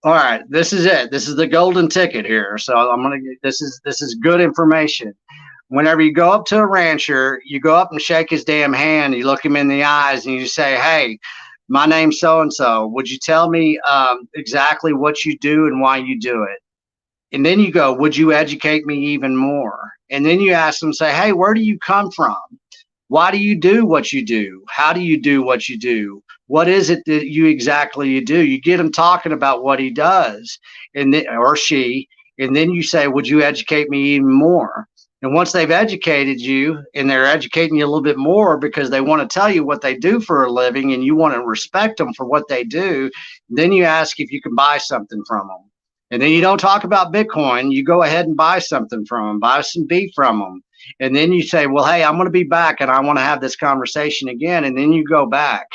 All right, this is it. This is the golden ticket here. So this is good information. Whenever you go up to a rancher, you go up and shake his damn hand. You look him in the eyes and you say, hey, my name's so-and-so. Would you tell me exactly what you do and why you do it? And then you go, would you educate me even more? And then you ask them, say, hey, where do you come from? Why do you do what you do? How do you do what you do? What is it that you do? You get him talking about what he does or she, and then you say, would you educate me even more? And once they've educated you and they're educating you a little bit more because they want to tell you what they do for a living and you want to respect them for what they do, then you ask if you can buy something from them. And then you don't talk about Bitcoin. You go ahead and buy something from them, buy some beef from them. And then you say, well, hey, I'm going to be back and I want to have this conversation again. And then you go back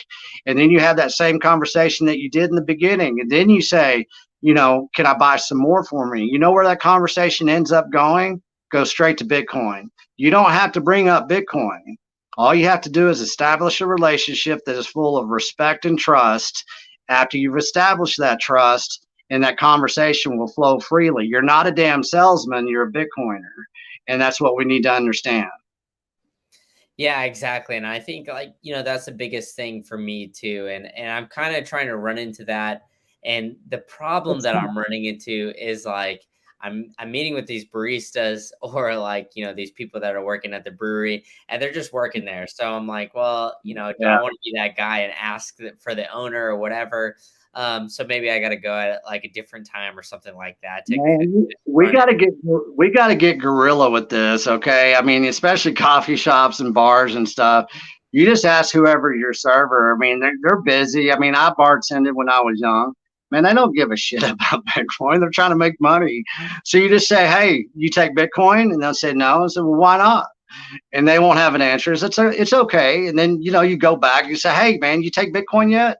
and then you have that same conversation that you did in the beginning. And then you say, can I buy some more for me? You know where that conversation ends up going? Go straight to Bitcoin. You don't have to bring up Bitcoin. All you have to do is establish a relationship that is full of respect and trust. After you've established that trust, and that conversation will flow freely. You're not a damn salesman, you're a Bitcoiner. And that's what we need to understand. Yeah, exactly. And I think that's the biggest thing for me too. And I'm kind of trying to run into that. And the problem that I'm running into is like, I'm meeting with these baristas or these people that are working at the brewery and they're just working there. So I'm like, well, do I want to be that guy and ask for the owner or whatever? So maybe I got to go at a different time or something like that. Man, we got to get guerrilla with this. Okay. I mean, especially coffee shops and bars and stuff. You just ask whoever your server. I mean, they're busy. I mean, I bartended when I was young. Man, they don't give a shit about Bitcoin. They're trying to make money. So you just say, hey, you take Bitcoin? And they'll say no. And say, well, why not? And they won't have an answer. It's okay. And then, you go back, you say, hey, man, you take Bitcoin yet?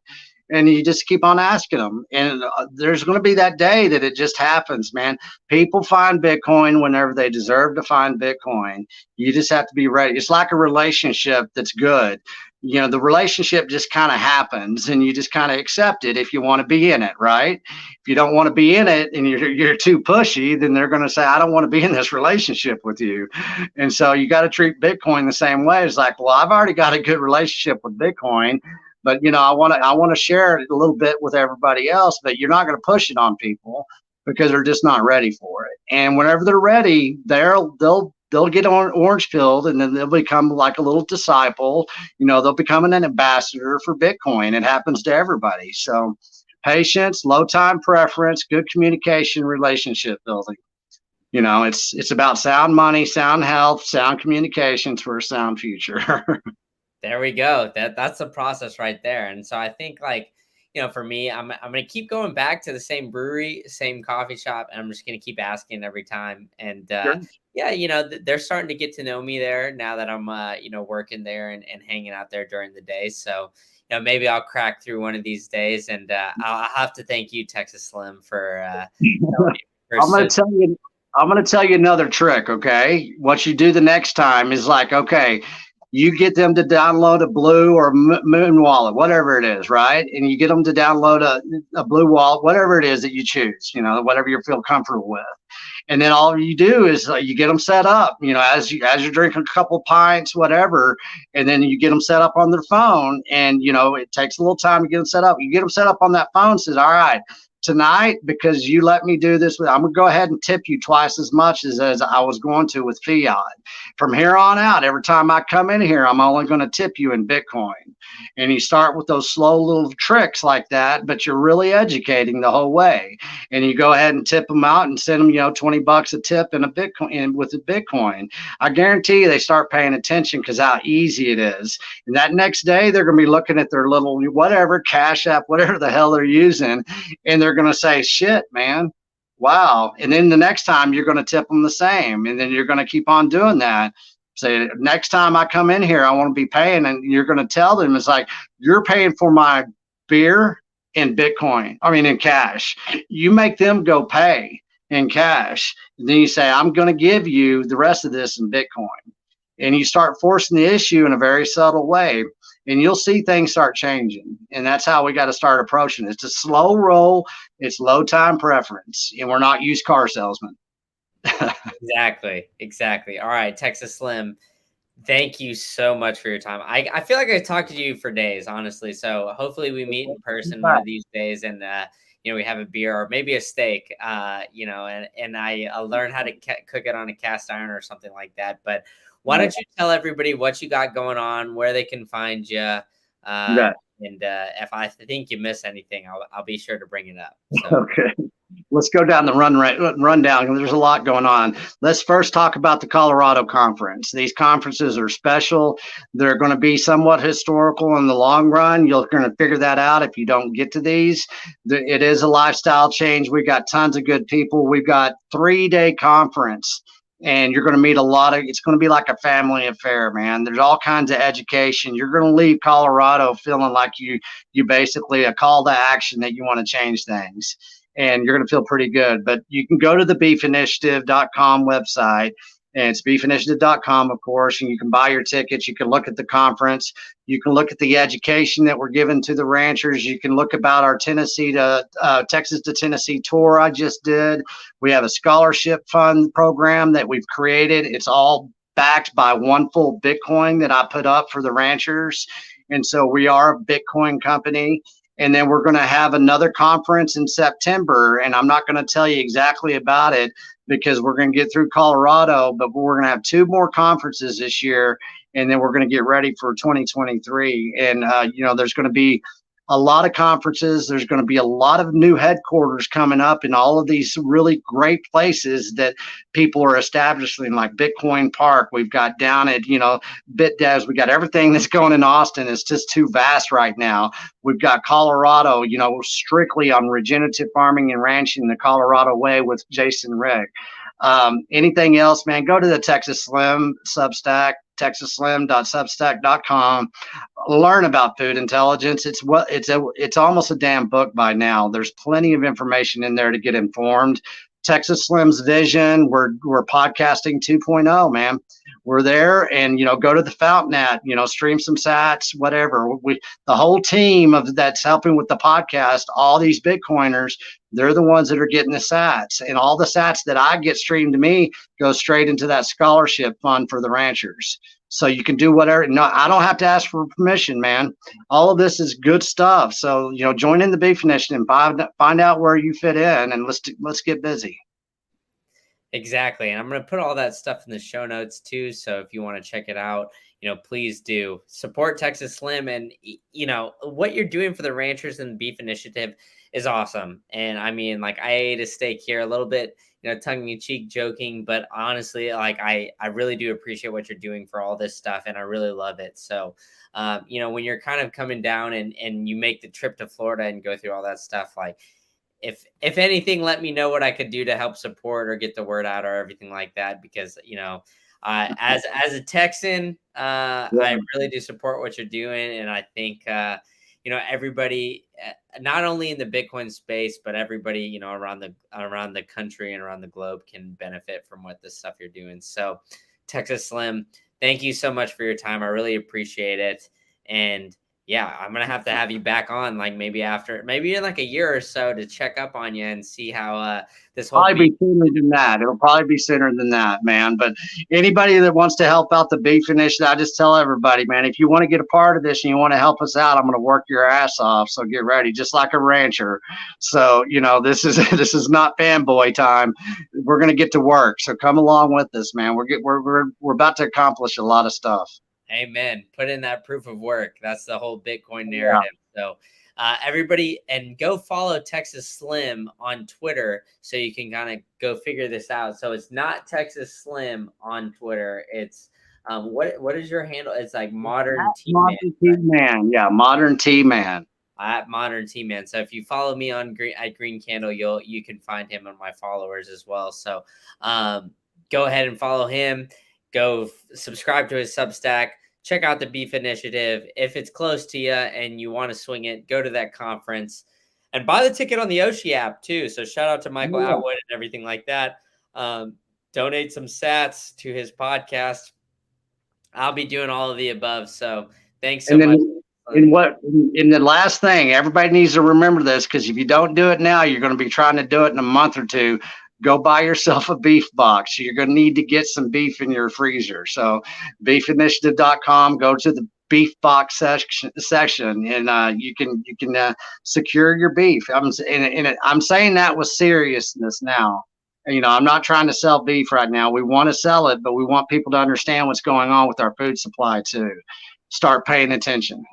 And you just keep on asking them. And there's going to be that day that it just happens, man. People find Bitcoin whenever they deserve to find Bitcoin. You just have to be ready. It's like a relationship that's good. You know, the relationship just kind of happens and you just kind of accept it if you want to be in it, right? If you don't want to be in it and you're too pushy, then they're going to say, I don't want to be in this relationship with you. And so you got to treat Bitcoin the same way. It's like, well, I've already got a good relationship with Bitcoin, but you know, I want to share it a little bit with everybody else, but you're not going to push it on people because they're just not ready for it. And whenever they're ready, they'll get orange pilled, and then they'll become like a little disciple. You know, they'll become an ambassador for Bitcoin. It happens to everybody. So patience, low time preference, good communication, relationship building. You know, it's about sound money, sound health, sound communications for a sound future. There we go. That's the process right there. And so I think, like, for me, I'm gonna keep going back to the same brewery, same coffee shop, and I'm just gonna keep asking every time. And Sure. yeah, they're starting to get to know me there now that I'm working there and hanging out there during the day. So maybe I'll crack through one of these days. And I'll have to thank you, Texas Slim, for I'm going to tell you. I'm going to tell you another trick. Okay, what you do the next time is like, okay, you get them to download a Blue or Moon wallet, whatever it is, right? And you get them to download a Blue wallet, whatever it is that you choose. You know, whatever you feel comfortable with. And then all you do is you get them set up, as you're drinking a couple pints, whatever, and then you get them set up on their phone. And it takes a little time to get them set up. You get them set up on that phone. Says, all right, tonight, because you let me do this, I'm gonna go ahead and tip you twice as much as I was going to with fiat. From here on out, every time I come in here, I'm only going to tip you in Bitcoin. And you start with those slow little tricks like that, but you're really educating the whole way. And you go ahead and tip them out and send them, $20 a tip in a Bitcoin with a Bitcoin. I guarantee you they start paying attention because how easy it is. And that next day they're going to be looking at their little whatever Cash App, whatever the hell they're using, and they're going to say, "Shit, man." Wow. And then the next time you're going to tip them the same. And then you're going to keep on doing that. Say, next time I come in here, I want to be paying. And you're going to tell them, it's like, you're paying for my beer in Bitcoin. I mean, in cash. You make them go pay in cash. And then you say, I'm going to give you the rest of this in Bitcoin. And you start forcing the issue in a very subtle way. And you'll see things start changing. And that's how we got to start approaching it. It's a slow roll. It's low time preference. And we're not used car salesmen. Exactly. All right, Texas Slim, thank you so much for your time. I feel like I talked to you for days, honestly. So hopefully we meet in person one of these days and, we have a beer or maybe a steak, and I'll learn how to cook it on a cast iron or something like that. But why don't you tell everybody what you got going on, where they can find you, and if I think you miss anything, I'll be sure to bring it up. So. Okay, let's go down the rundown. There's a lot going on. Let's first talk about the Colorado conference. These conferences are special. They're going to be somewhat historical in the long run. You're going to figure that out if you don't get to these. It is a lifestyle change. We've got tons of good people. We've got 3-day conference. And you're going to meet it's going to be like a family affair, man. There's all kinds of education. You're going to leave Colorado feeling like you basically a call to action that you want to change things. And you're going to feel pretty good. But you can go to the beefinitiative.com website. And it's beefinitiative.com, of course, and you can buy your tickets. You can look at the conference. You can look at the education that we're giving to the ranchers. You can look about our Texas to Tennessee tour I just did. We have a scholarship fund program that we've created. It's all backed by one full Bitcoin that I put up for the ranchers. And so we are a Bitcoin company. And then we're going to have another conference in September. And I'm not going to tell you exactly about it because we're going to get through Colorado, but we're going to have 2 more conferences this year. And then we're going to get ready for 2023. And, there's going to be a lot of conferences. There's going to be a lot of new headquarters coming up in all of these really great places that people are establishing, like Bitcoin Park. We've got down at, BitDevs. We got everything that's going in Austin. It's just too vast right now. We've got Colorado, strictly on regenerative farming and ranching the Colorado way with Jason Rigg. Anything else, man, go to the Texas Slim Substack, texasslim.substack.com. Learn about food intelligence. It's almost a damn book by now. There's plenty of information in there to get informed. Texas Slim's vision. We're podcasting 2.0, man. We're there, and go to the Fountain stream some sats, whatever. The whole team that's helping with the podcast, all these Bitcoiners, they're the ones that are getting the sats, and all the sats that I get streamed to me go straight into that scholarship fund for the ranchers. So you can do whatever. No, I don't have to ask for permission, man. All of this is good stuff. So join in the Beef Initiative and find out where you fit in, and let's get busy. Exactly. And I'm going to put all that stuff in the show notes too. So if you want to check it out, please do support Texas Slim. And, what you're doing for the ranchers and the Beef Initiative is awesome. And I mean, like, I ate a steak here a little bit, tongue in cheek joking, but honestly, like, I really do appreciate what you're doing for all this stuff. And I really love it. So, when you're kind of coming down and you make the trip to Florida and go through all that stuff, like, if anything, let me know what I could do to help support or get the word out or everything like that, because, as a Texan, I really do support what you're doing. And I think, everybody, not only in the Bitcoin space, but everybody, around the country and around the globe can benefit from what this stuff you're doing. So Texas Slim, thank you so much for your time. I really appreciate it. And yeah, I'm going to have you back on, like maybe in like a year or so, to check up on you and see how this whole probably be sooner than that. It'll probably be sooner than that, man. But anybody that wants to help out the Beef Initiative, I just tell everybody, man, if you want to get a part of this and you want to help us out, I'm going to work your ass off. So get ready, just like a rancher. So, this is not fanboy time. We're going to get to work. So come along with us, man. We're about to accomplish a lot of stuff. Amen. Put in that proof of work. That's the whole Bitcoin narrative. Yeah. So everybody, and go follow Texas Slim on Twitter so you can kind of go figure this out. So it's not Texas Slim on Twitter. It's what is your handle? It's like Modern T-Man. Yeah, Modern T-Man. At Modern T-Man. So if you follow me on Green Candle, you can find him on my followers as well. So go ahead and follow him. Go subscribe to his Substack, check out the Beef Initiative. If it's close to you and you want to swing it, go to that conference and buy the ticket on the Oshi app too. So shout out to Michael Atwood and everything like that. Donate some sats to his podcast. I'll be doing all of the above. So thanks so much. In the last thing, everybody needs to remember this, because if you don't do it now, you're going to be trying to do it in a month or two. Go buy yourself a beef box. You're going to need to get some beef in your freezer. So beefinitiative.com, go to the beef box section, and you can secure your beef. I'm saying that with seriousness now. I'm not trying to sell beef right now. We want to sell it, but we want people to understand what's going on with our food supply too. Start paying attention.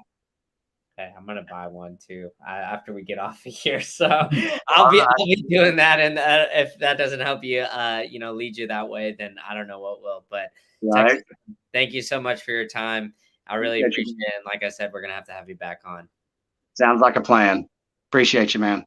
Okay, I'm gonna buy one too after we get off of here. So I'll be doing that, and if that doesn't help you, lead you that way, then I don't know what will. But Texas, thank you so much for your time. I really appreciate it. And like I said, we're gonna have to have you back on. Sounds like a plan. Appreciate you, man.